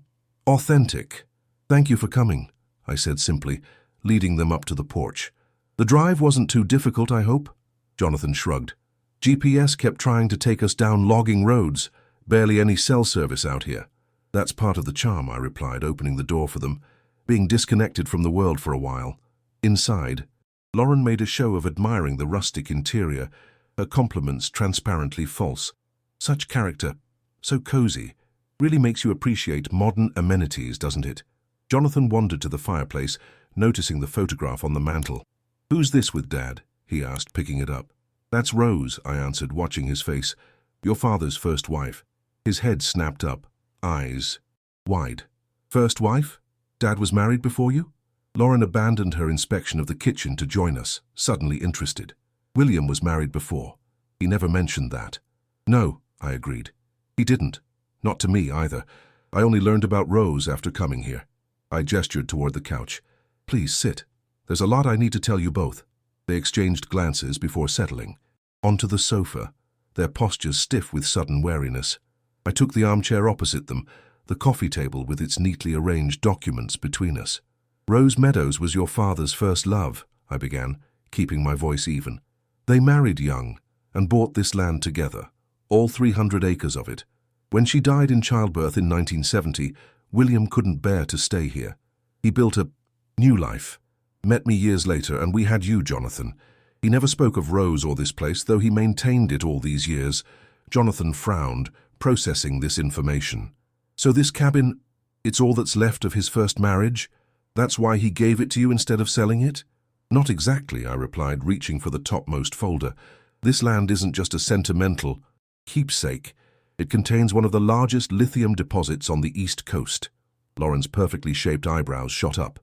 authentic. Thank you for coming, I said simply, leading them up to the porch. The drive wasn't too difficult, I hope? Jonathan shrugged. GPS kept trying to take us down logging roads. Barely any cell service out here. That's part of the charm, I replied, opening the door for them, being disconnected from the world for a while. Inside, Lauren made a show of admiring the rustic interior, her compliments transparently false. Such character, so cozy, really makes you appreciate modern amenities, doesn't it? Jonathan wandered to the fireplace, noticing the photograph on the mantel. Who's this with, Dad? He asked, picking it up. That's Rose, I answered, watching his face. Your father's first wife. His head snapped up, eyes wide. First wife? Dad was married before you? Lauren abandoned her inspection of the kitchen to join us, suddenly interested. William was married before. He never mentioned that. No, I agreed. He didn't. Not to me either. I only learned about Rose after coming here. I gestured toward the couch. Please sit. There's a lot I need to tell you both. They exchanged glances before settling. Onto the sofa, their postures stiff with sudden wariness. I took the armchair opposite them, the coffee table with its neatly arranged documents between us. Rose Meadows was your father's first love, I began, keeping my voice even. They married young and bought this land together, all 300 acres of it. When she died in childbirth in 1970, William couldn't bear to stay here. He built a new life, met me years later, and we had you, Jonathan. He never spoke of Rose or this place, though he maintained it all these years. Jonathan frowned, processing this information. So this cabin, it's all that's left of his first marriage? That's why he gave it to you instead of selling it? Not exactly, I replied, reaching for the topmost folder. This land isn't just a sentimental keepsake. It contains one of the largest lithium deposits on the East Coast. Lauren's perfectly shaped eyebrows shot up.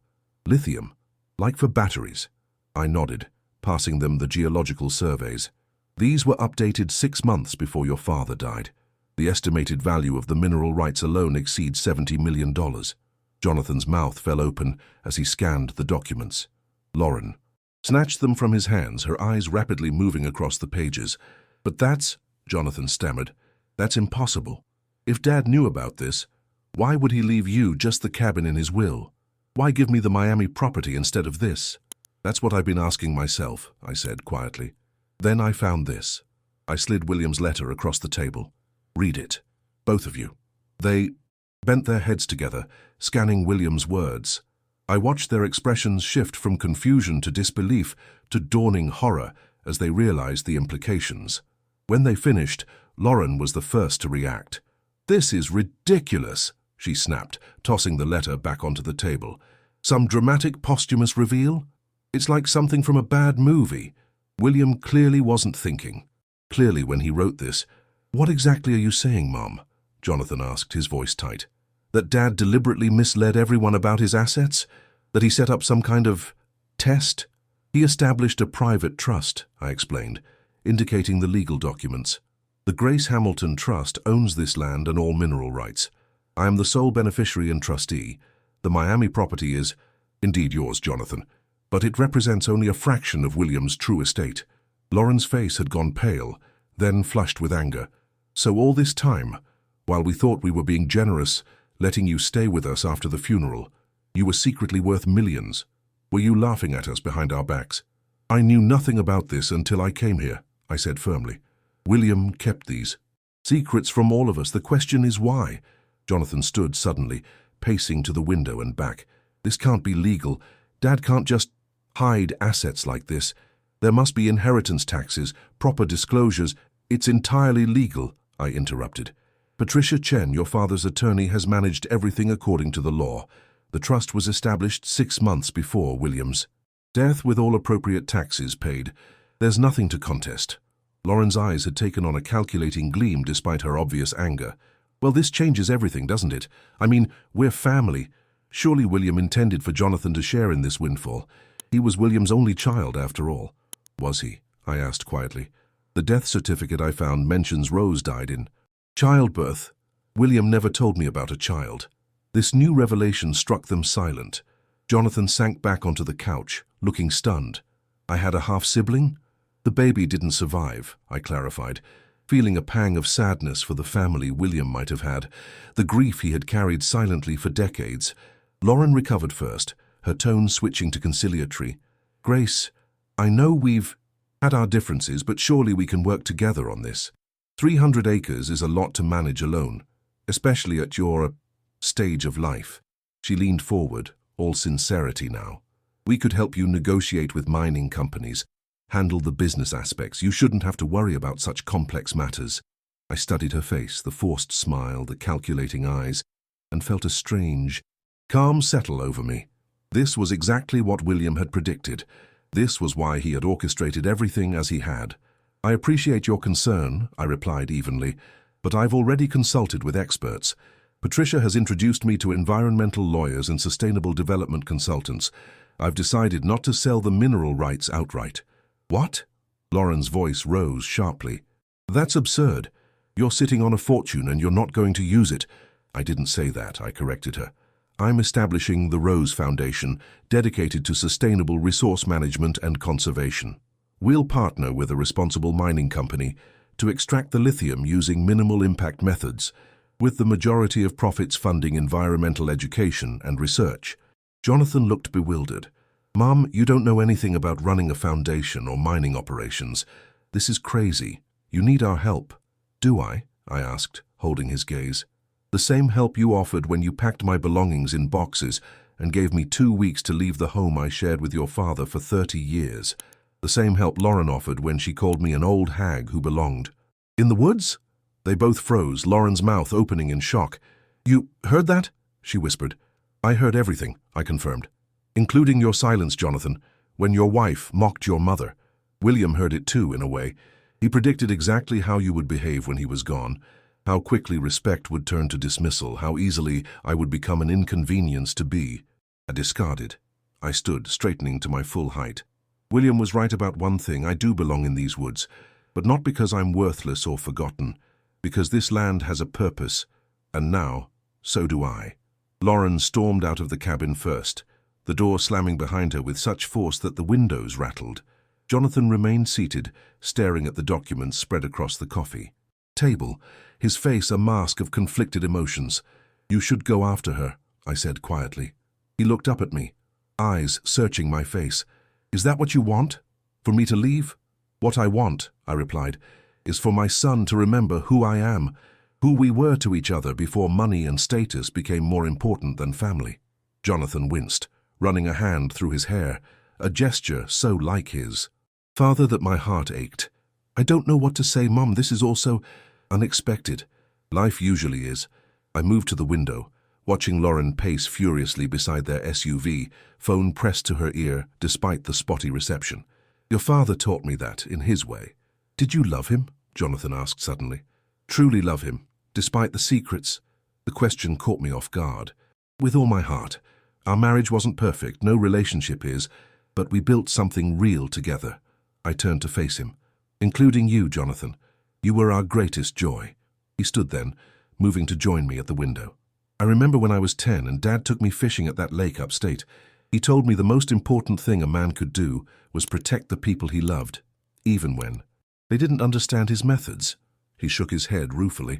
Lithium? Like for batteries? I nodded, passing them the geological surveys. These were updated 6 months before your father died. The estimated value of the mineral rights alone exceeds $70 million. Jonathan's mouth fell open as he scanned the documents. Lauren snatched them from his hands, her eyes rapidly moving across the pages. "But that's," Jonathan stammered, "that's impossible. If Dad knew about this, why would he leave you just the cabin in his will? Why give me the Miami property instead of this?" "That's what I've been asking myself," I said quietly. "Then I found this." I slid William's letter across the table. "Read it. Both of you." They bent their heads together, scanning William's words. I watched their expressions shift from confusion to disbelief to dawning horror as they realized the implications. When they finished, Lauren was the first to react. "This is ridiculous," she snapped, tossing the letter back onto the table. "Some dramatic posthumous reveal? It's like something from a bad movie." William clearly wasn't thinking. Clearly, when he wrote this, "What exactly are you saying, Mom?" Jonathan asked, his voice tight. "That Dad deliberately misled everyone about his assets? That he set up some kind of test?" "He established a private trust," I explained, indicating the legal documents. "The Grace Hamilton Trust owns this land and all mineral rights. I am the sole beneficiary and trustee. The Miami property is indeed yours, Jonathan, but it represents only a fraction of William's true estate." Lauren's face had gone pale, then flushed with anger. "So all this time, while we thought we were being generous, letting you stay with us after the funeral, you were secretly worth millions. Were you laughing at us behind our backs?" "I knew nothing about this until I came here," I said firmly. "William kept these secrets from all of us. The question is why?" Jonathan stood suddenly, pacing to the window and back. "This can't be legal. Dad can't just hide assets like this. There must be inheritance taxes, proper disclosures." "It's entirely legal," I interrupted. "Patricia Chen, your father's attorney, has managed everything according to the law. The trust was established 6 months before William's death with all appropriate taxes paid. There's nothing to contest." Lauren's eyes had taken on a calculating gleam despite her obvious anger. "Well, this changes everything, doesn't it? I mean, we're family. Surely William intended for Jonathan to share in this windfall. He was William's only child, after all." "Was he?" I asked quietly. "The death certificate I found mentions Rose died in childbirth. William never told me about a child." This new revelation struck them silent. Jonathan sank back onto the couch, looking stunned. "I had a half-sibling?" "The baby didn't survive," I clarified, feeling a pang of sadness for the family William might have had, the grief he had carried silently for decades. Lauren recovered first, her tone switching to conciliatory. "Grace, I know we've had our differences, but surely we can work together on this. 300 acres is a lot to manage alone, especially at your stage of life." She leaned forward, all sincerity now. "We could help you negotiate with mining companies, handle the business aspects. You shouldn't have to worry about such complex matters." I studied her face, the forced smile, the calculating eyes, and felt a strange calm settle over me. This was exactly what William had predicted. This was why he had orchestrated everything as he had. "I appreciate your concern," I replied evenly, "but I've already consulted with experts. Patricia has introduced me to environmental lawyers and sustainable development consultants. I've decided not to sell the mineral rights outright." "What?" Lauren's voice rose sharply. "That's absurd. You're sitting on a fortune and you're not going to use it." "I didn't say that," I corrected her. "I'm establishing the Rose Foundation, dedicated to sustainable resource management and conservation. We'll partner with a responsible mining company to extract the lithium using minimal impact methods, with the majority of profits funding environmental education and research." Jonathan looked bewildered. "Mom, you don't know anything about running a foundation or mining operations. This is crazy. You need our help." "Do I?" I asked, holding his gaze. "The same help you offered when you packed my belongings in boxes and gave me 2 weeks to leave the home I shared with your father for 30 years. The same help Lauren offered when she called me an old hag who belonged." "In the woods?" They both froze, Lauren's mouth opening in shock. "You heard that?" she whispered. "I heard everything," I confirmed. "Including your silence, Jonathan, when your wife mocked your mother. William heard it too, in a way. He predicted exactly how you would behave when he was gone, how quickly respect would turn to dismissal, how easily I would become an inconvenience to be." I discarded. I stood, straightening to my full height. William was right about one thing. I do belong in these woods, but not because I'm worthless or forgotten, because this land has a purpose, and now, so do I. Lauren stormed out of the cabin first, the door slamming behind her with such force that the windows rattled. Jonathan remained seated, staring at the documents spread across the coffee table, his face a mask of conflicted emotions. "You should go after her," I said quietly. He looked up at me, eyes searching my face. "Is that what you want? For me to leave?" "What I want," I replied, "is for my son to remember who I am, who we were to each other before money and status became more important than family." Jonathan winced, running a hand through his hair, a gesture so like his. Father, that my heart ached. "I don't know what to say, Mum. This is all so unexpected." Life usually is. I moved to the window, watching Lauren pace furiously beside their SUV, phone pressed to her ear despite the spotty reception. "Your father taught me that, in his way." "Did you love him?" Jonathan asked suddenly. "Truly love him, despite the secrets?" The question caught me off guard. "With all my heart. Our marriage wasn't perfect, no relationship is, but we built something real together." I turned to face him. "Including you, Jonathan. You were our greatest joy." He stood then, moving to join me at the window. "I remember when I was 10 and Dad took me fishing at that lake upstate. He told me the most important thing a man could do was protect the people he loved, even when they didn't understand his methods." He shook his head ruefully.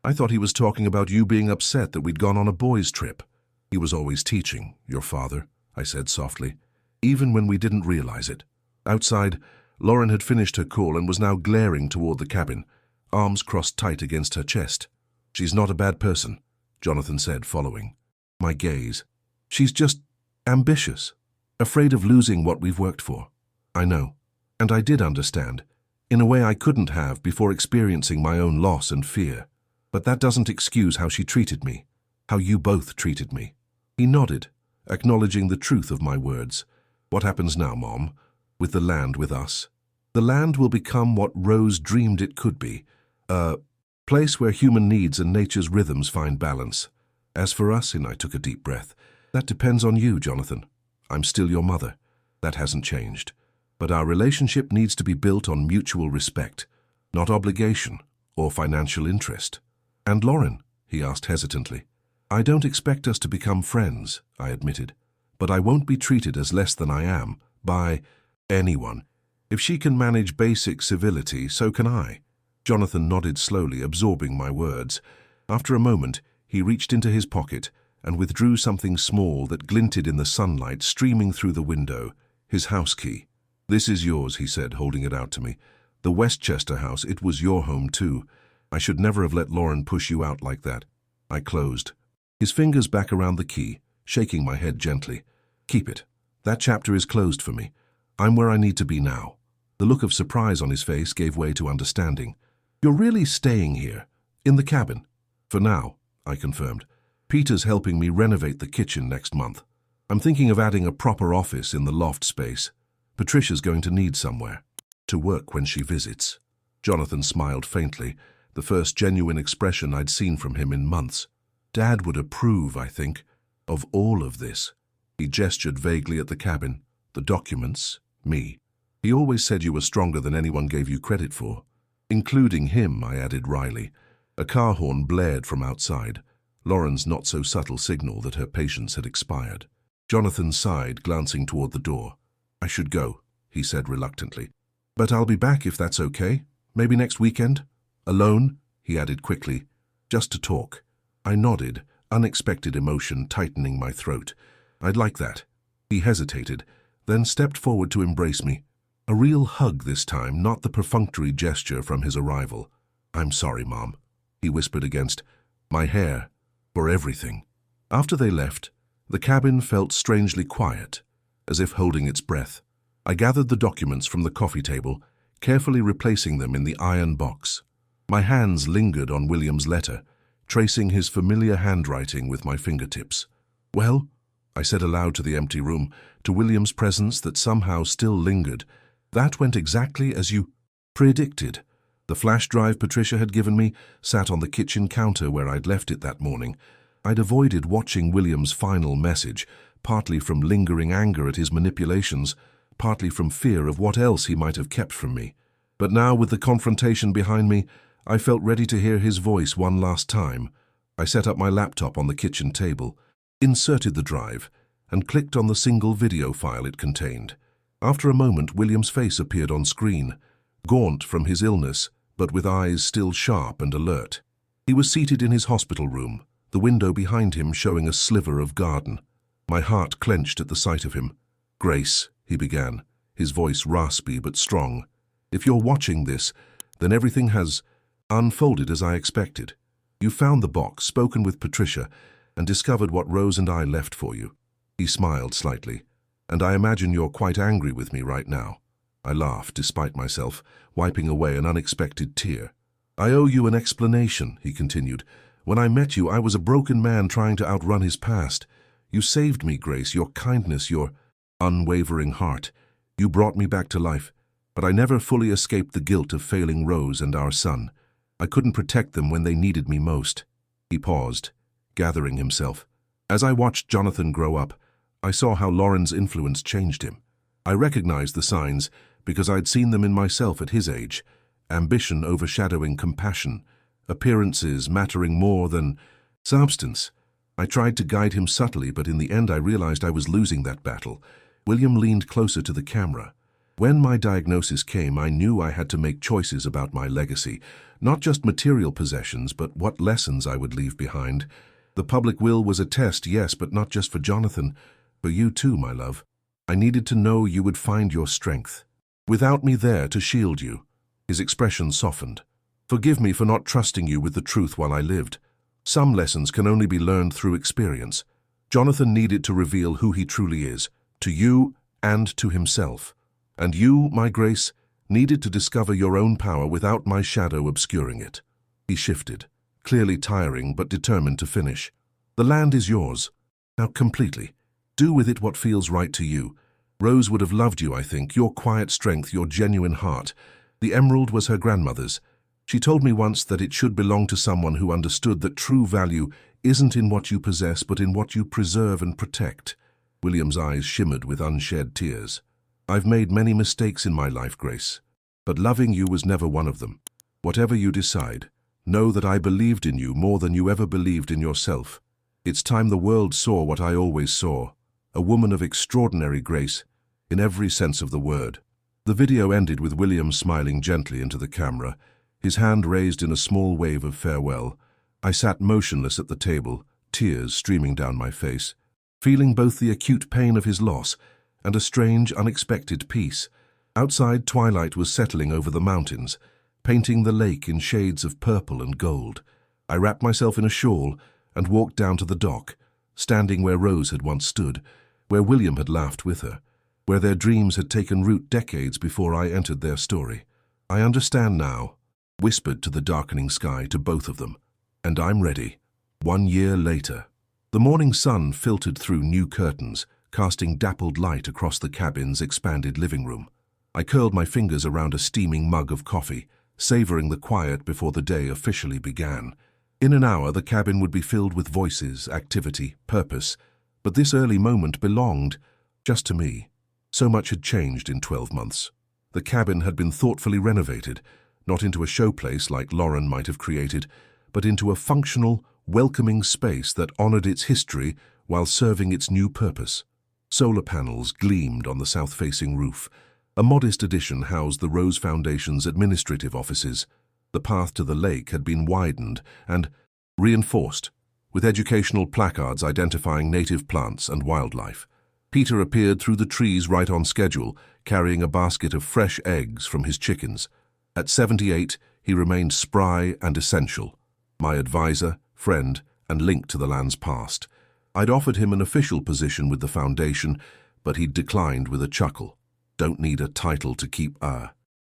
"I thought he was talking about you being upset that we'd gone on a boys' trip." "He was always teaching, your father," I said softly, "even when we didn't realize it." Outside, Lauren had finished her call and was now glaring toward the cabin, arms crossed tight against her chest. "She's not a bad person," Jonathan said, following my gaze. "She's just ambitious, afraid of losing what we've worked for." I know, and I did understand, in a way I couldn't have before experiencing my own loss and fear. But that doesn't excuse how she treated me, how you both treated me. He nodded, acknowledging the truth of my words. "What happens now, Mom? With the land with us?" "The land will become what Rose dreamed it could be, a place where human needs and nature's rhythms find balance. As for us," and I took a deep breath, "that depends on you, Jonathan. I'm still your mother. That hasn't changed. But our relationship needs to be built on mutual respect, not obligation or financial interest." "And Lauren?" he asked hesitantly. "I don't expect us to become friends," I admitted, "but I won't be treated as less than I am by anyone. If she can manage basic civility, so can I." Jonathan nodded slowly, absorbing my words. After a moment, he reached into his pocket and withdrew something small that glinted in the sunlight streaming through the window, his house key. "This is yours," he said, holding it out to me. "The Westchester house, it was your home too. I should never have let Lauren push you out like that." I closed, his fingers back around the key, shaking my head gently. "Keep it. That chapter is closed for me. I'm where I need to be now." The look of surprise on his face gave way to understanding. "You're really staying here, in the cabin?" "For now," I confirmed. "Peter's helping me renovate the kitchen next month. I'm thinking of adding a proper office in the loft space. Patricia's going to need somewhere to work when she visits." Jonathan smiled faintly, the first genuine expression I'd seen from him in months. "Dad would approve, I think, of all of this." He gestured vaguely at the cabin, the documents, me. "He always said you were stronger than anyone gave you credit for." "Including him," I added wryly. A car horn blared from outside, Lauren's not-so-subtle signal that her patience had expired. Jonathan sighed, glancing toward the door. "I should go," he said reluctantly. "But I'll be back if that's okay. Maybe next weekend? Alone?" he added quickly. "Just to talk." I nodded, unexpected emotion tightening my throat. "I'd like that." He hesitated, then stepped forward to embrace me. A real hug this time, not the perfunctory gesture from his arrival. "I'm sorry, Mom," he whispered against my hair, "for everything." After they left, the cabin felt strangely quiet, as if holding its breath. I gathered the documents from the coffee table, carefully replacing them in the iron box. My hands lingered on William's letter, tracing his familiar handwriting with my fingertips. "Well," I said aloud to the empty room, to William's presence that somehow still lingered, "that went exactly as you predicted." The flash drive Patricia had given me sat on the kitchen counter where I'd left it that morning. I'd avoided watching William's final message, partly from lingering anger at his manipulations, partly from fear of what else he might have kept from me. But now, with the confrontation behind me, I felt ready to hear his voice one last time. I set up my laptop on the kitchen table, inserted the drive, and clicked on the single video file it contained. After a moment, William's face appeared on screen, gaunt from his illness, but with eyes still sharp and alert. He was seated in his hospital room, the window behind him showing a sliver of garden. My heart clenched at the sight of him. "Grace," he began, his voice raspy but strong, "if you're watching this, then everything has unfolded as I expected. You found the box, spoken with Patricia, and discovered what Rose and I left for you." He smiled slightly. "And I imagine you're quite angry with me right now." I laughed, despite myself, wiping away an unexpected tear. "I owe you an explanation," he continued. "When I met you, I was a broken man trying to outrun his past. You saved me, Grace, your kindness, your unwavering heart. You brought me back to life. But I never fully escaped the guilt of failing Rose and our son. I couldn't protect them when they needed me most." He paused, gathering himself. "As I watched Jonathan grow up, I saw how Lauren's influence changed him. I recognized the signs because I'd seen them in myself at his age. Ambition overshadowing compassion, appearances mattering more than substance. I tried to guide him subtly, but in the end I realized I was losing that battle." William leaned closer to the camera. "When my diagnosis came, I knew I had to make choices about my legacy, not just material possessions, but what lessons I would leave behind. The public will was a test, yes, but not just for Jonathan, for you too, my love. I needed to know you would find your strength, without me there to shield you." His expression softened. "Forgive me for not trusting you with the truth while I lived. Some lessons can only be learned through experience. Jonathan needed to reveal who he truly is, to you and to himself. And you, my Grace, needed to discover your own power without my shadow obscuring it." He shifted, clearly tiring but determined to finish. "The land is yours. Now completely. Do with it what feels right to you. Rose would have loved you, I think, your quiet strength, your genuine heart. The emerald was her grandmother's. She told me once that it should belong to someone who understood that true value isn't in what you possess, but in what you preserve and protect." William's eyes shimmered with unshed tears. "I've made many mistakes in my life, Grace, but loving you was never one of them. Whatever you decide, know that I believed in you more than you ever believed in yourself. It's time the world saw what I always saw, a woman of extraordinary grace, in every sense of the word." The video ended with William smiling gently into the camera, his hand raised in a small wave of farewell. I sat motionless at the table, tears streaming down my face, feeling both the acute pain of his loss and a strange, unexpected peace. Outside, twilight was settling over the mountains, painting the lake in shades of purple and gold. I wrapped myself in a shawl and walked down to the dock, standing where Rose had once stood, where William had laughed with her, where their dreams had taken root decades before I entered their story. "I understand now," whispered to the darkening sky to both of them. "And I'm ready." 1 year later. The morning sun filtered through new curtains, casting dappled light across the cabin's expanded living room. I curled my fingers around a steaming mug of coffee, savoring the quiet before the day officially began. In an hour, the cabin would be filled with voices, activity, purpose, but this early moment belonged just to me. So much had changed in 12 months. The cabin had been thoughtfully renovated, not into a showplace like Lauren might have created, but into a functional, welcoming space that honored its history while serving its new purpose. Solar panels gleamed on the south-facing roof. A modest addition housed the Rose Foundation's administrative offices. The path to the lake had been widened and reinforced, with educational placards identifying native plants and wildlife. Peter appeared through the trees right on schedule, carrying a basket of fresh eggs from his chickens. At 78, he remained spry and essential, my advisor, friend, and link to the land's past. I'd offered him an official position with the foundation, but he'd declined with a chuckle. "Don't need a title to keep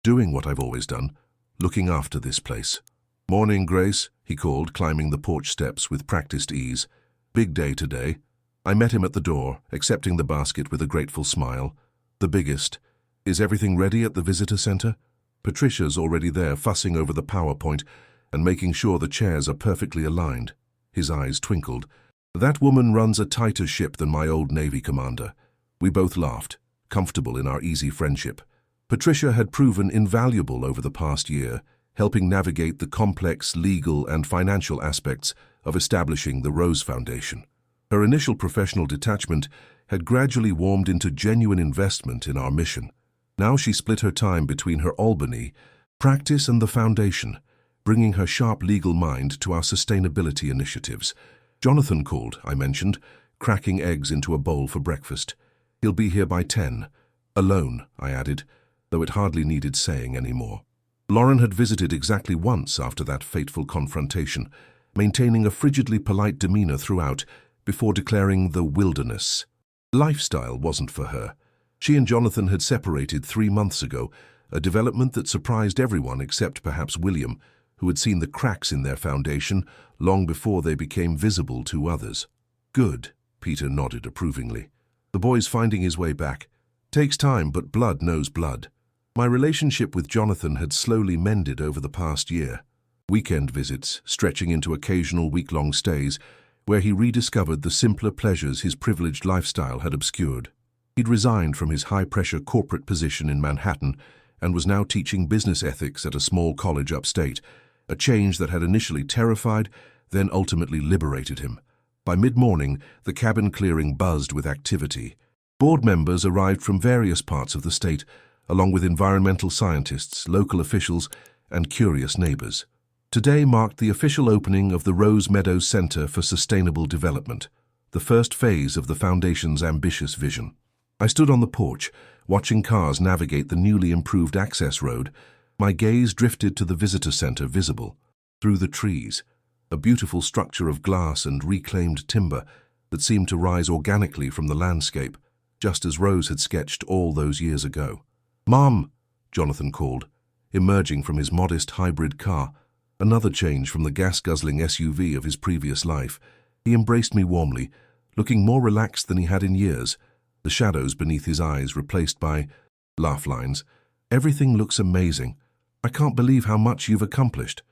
doing what I've always done, looking after this place." "Morning, Grace," he called, climbing the porch steps with practiced ease. "Big day today." I met him at the door, accepting the basket with a grateful smile. "The biggest. Is everything ready at the visitor center?" Patricia's already there, fussing over the PowerPoint and making sure the chairs are perfectly aligned. His eyes twinkled. "That woman runs a tighter ship than my old Navy commander." We both laughed, comfortable in our easy friendship. Patricia had proven invaluable over the past year, helping navigate the complex legal and financial aspects of establishing the Rose Foundation. Her initial professional detachment had gradually warmed into genuine investment in our mission. Now she split her time between her Albany practice and the foundation, bringing her sharp legal mind to our sustainability initiatives. Jonathan called, I mentioned, cracking eggs into a bowl for breakfast. He'll be here by 10. Alone, I added, though it hardly needed saying anymore. Lauren had visited exactly once after that fateful confrontation, maintaining a frigidly polite demeanor throughout before declaring the wilderness. Lifestyle wasn't for her. She and Jonathan had separated 3 months ago, a development that surprised everyone except perhaps William, who had seen the cracks in their foundation long before they became visible to others. Good, Peter nodded approvingly. The boy's finding his way back. Takes time, but blood knows blood. My relationship with Jonathan had slowly mended over the past year. Weekend visits, stretching into occasional week-long stays, where he rediscovered the simpler pleasures his privileged lifestyle had obscured. He'd resigned from his high-pressure corporate position in Manhattan and was now teaching business ethics at a small college upstate, a change that had initially terrified, then ultimately liberated him. By mid-morning, the cabin clearing buzzed with activity. Board members arrived from various parts of the state, along with environmental scientists, local officials, and curious neighbors. Today marked the official opening of the Rose Meadows Center for Sustainable Development, the first phase of the Foundation's ambitious vision. I stood on the porch, watching cars navigate the newly improved access road. My gaze drifted to the visitor center visible through the trees, a beautiful structure of glass and reclaimed timber that seemed to rise organically from the landscape, just as Rose had sketched all those years ago. "Mom," Jonathan called, emerging from his modest hybrid car, another change from the gas-guzzling SUV of his previous life. He embraced me warmly, looking more relaxed than he had in years, the shadows beneath his eyes replaced by laugh lines. "Everything looks amazing. I can't believe how much you've accomplished."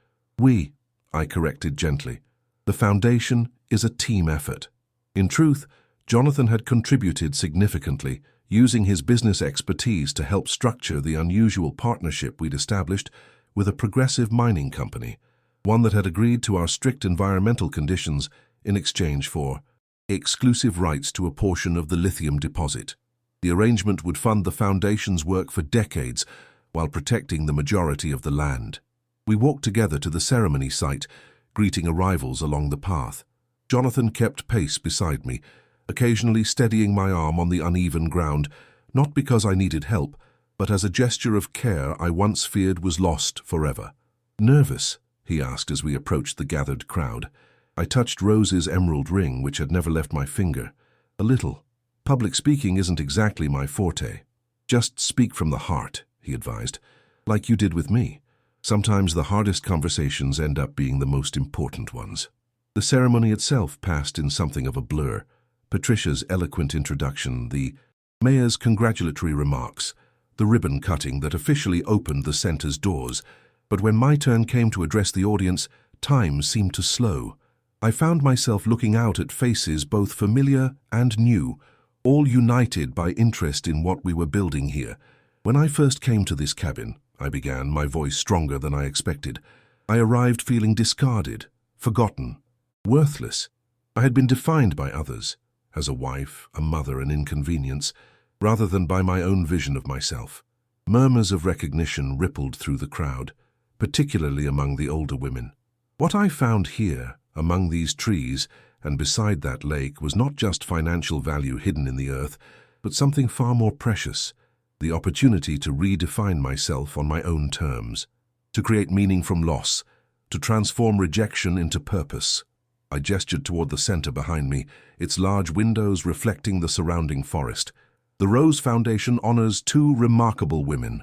I corrected gently. "The foundation is a team effort." In truth, Jonathan had contributed significantly, using his business expertise to help structure the unusual partnership we'd established with a progressive mining company, one that had agreed to our strict environmental conditions in exchange for exclusive rights to a portion of the lithium deposit. The arrangement would fund the foundation's work for decades while protecting the majority of the land. We walked together to the ceremony site, greeting arrivals along the path. Jonathan kept pace beside me, occasionally steadying my arm on the uneven ground, not because I needed help, but as a gesture of care I once feared was lost forever. "Nervous?" he asked as we approached the gathered crowd. I touched Rose's emerald ring, which had never left my finger. "A little. Public speaking isn't exactly my forte." "Just speak from the heart," he advised, "like you did with me. Sometimes the hardest conversations end up being the most important ones." The ceremony itself passed in something of a blur. Patricia's eloquent introduction, the mayor's congratulatory remarks, the ribbon cutting that officially opened the center's doors. But when my turn came to address the audience, time seemed to slow. I found myself looking out at faces both familiar and new, all united by interest in what we were building here. "When I first came to this cabin," I began, my voice stronger than I expected, "I arrived feeling discarded, forgotten, worthless. I had been defined by others, as a wife, a mother, an inconvenience, rather than by my own vision of myself." Murmurs of recognition rippled through the crowd, particularly among the older women. What I found here, among these trees and beside that lake, was not just financial value hidden in the earth, but something far more precious, the opportunity to redefine myself on my own terms, to create meaning from loss, to transform rejection into purpose. I gestured toward the center behind me, its large windows reflecting the surrounding forest. The Rose Foundation honors 2 remarkable women,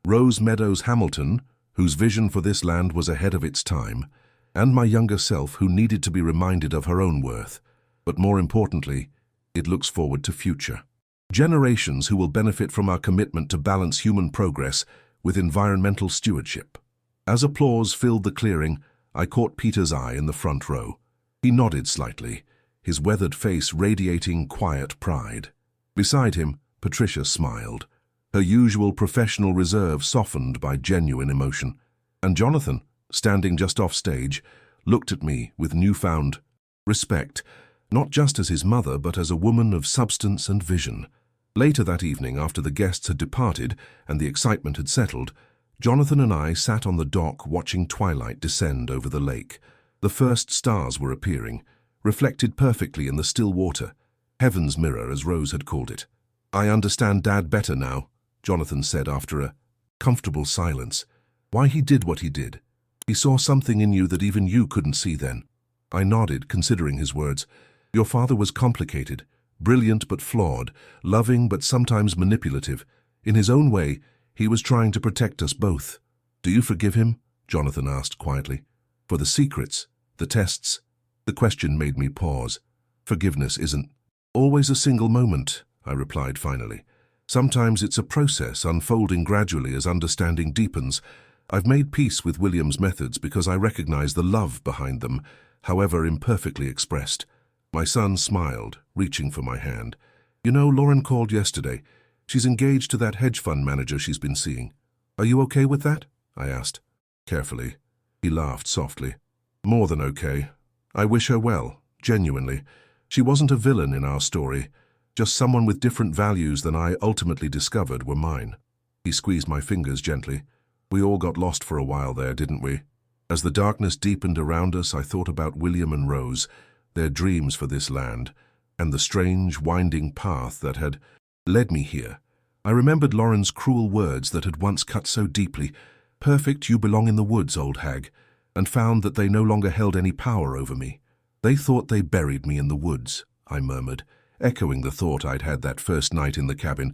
Rose Meadows Hamilton, whose vision for this land was ahead of its time, and my younger self, who needed to be reminded of her own worth. But more importantly, it looks forward to future generations who will benefit from our commitment to balance human progress with environmental stewardship. As applause filled the clearing, I caught Peter's eye in the front row. He nodded slightly, his weathered face radiating quiet pride. Beside him, Patricia smiled, her usual professional reserve softened by genuine emotion. And Jonathan, standing just off stage, looked at me with newfound respect, not just as his mother but as a woman of substance and vision. Later that evening, after the guests had departed and the excitement had settled, Jonathan and I sat on the dock watching twilight descend over the lake. The first stars were appearing, reflected perfectly in the still water, heaven's mirror as Rose had called it. "I understand Dad better now," Jonathan said after a comfortable silence. "Why he did what he did. He saw something in you that even you couldn't see then." I nodded, considering his words. "Your father was complicated, brilliant but flawed, loving but sometimes manipulative. In his own way, he was trying to protect us both." "Do you forgive him?" Jonathan asked quietly. "For the secrets, the tests?" The question made me pause. "Forgiveness isn't always a single moment," I replied finally. "Sometimes it's a process unfolding gradually as understanding deepens. I've made peace with William's methods because I recognize the love behind them, however imperfectly expressed." My son smiled, reaching for my hand. "You know, Lauren called yesterday. She's engaged to that hedge fund manager she's been seeing. Are you okay with that?" I asked, carefully. He laughed softly. "More than okay. I wish her well, genuinely. She wasn't a villain in our story, just someone with different values than I ultimately discovered were mine." He squeezed my fingers gently. "We all got lost for a while there, didn't we?" As the darkness deepened around us, I thought about William and Rose, their dreams for this land, and the strange, winding path that had led me here. I remembered Lauren's cruel words that had once cut so deeply, "Perfect, you belong in the woods, old hag," and found that they no longer held any power over me. "They thought they buried me in the woods," I murmured, echoing the thought I'd had that first night in the cabin.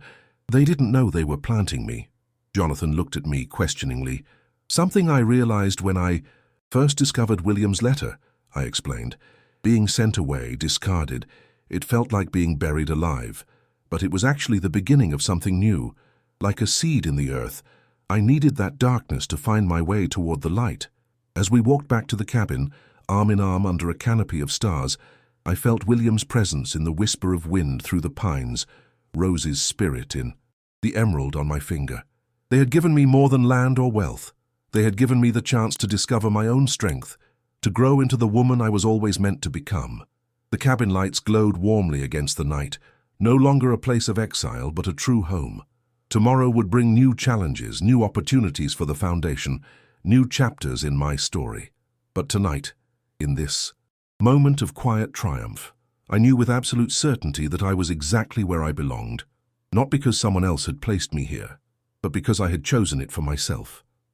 "They didn't know they were planting me." Jonathan looked at me questioningly. "Something I realized when I first discovered William's letter," I explained. "Being sent away, discarded, it felt like being buried alive. But it was actually the beginning of something new, like a seed in the earth. I needed that darkness to find my way toward the light." As we walked back to the cabin, arm in arm under a canopy of stars, I felt William's presence in the whisper of wind through the pines, Rose's spirit in the emerald on my finger. They had given me more than land or wealth. They had given me the chance to discover my own strength, to grow into the woman I was always meant to become. The cabin lights glowed warmly against the night, no longer a place of exile, but a true home. Tomorrow would bring new challenges, new opportunities for the foundation, new chapters in my story. But tonight, in this moment of quiet triumph, I knew with absolute certainty that I was exactly where I belonged, not because someone else had placed me here, but because I had chosen it for myself.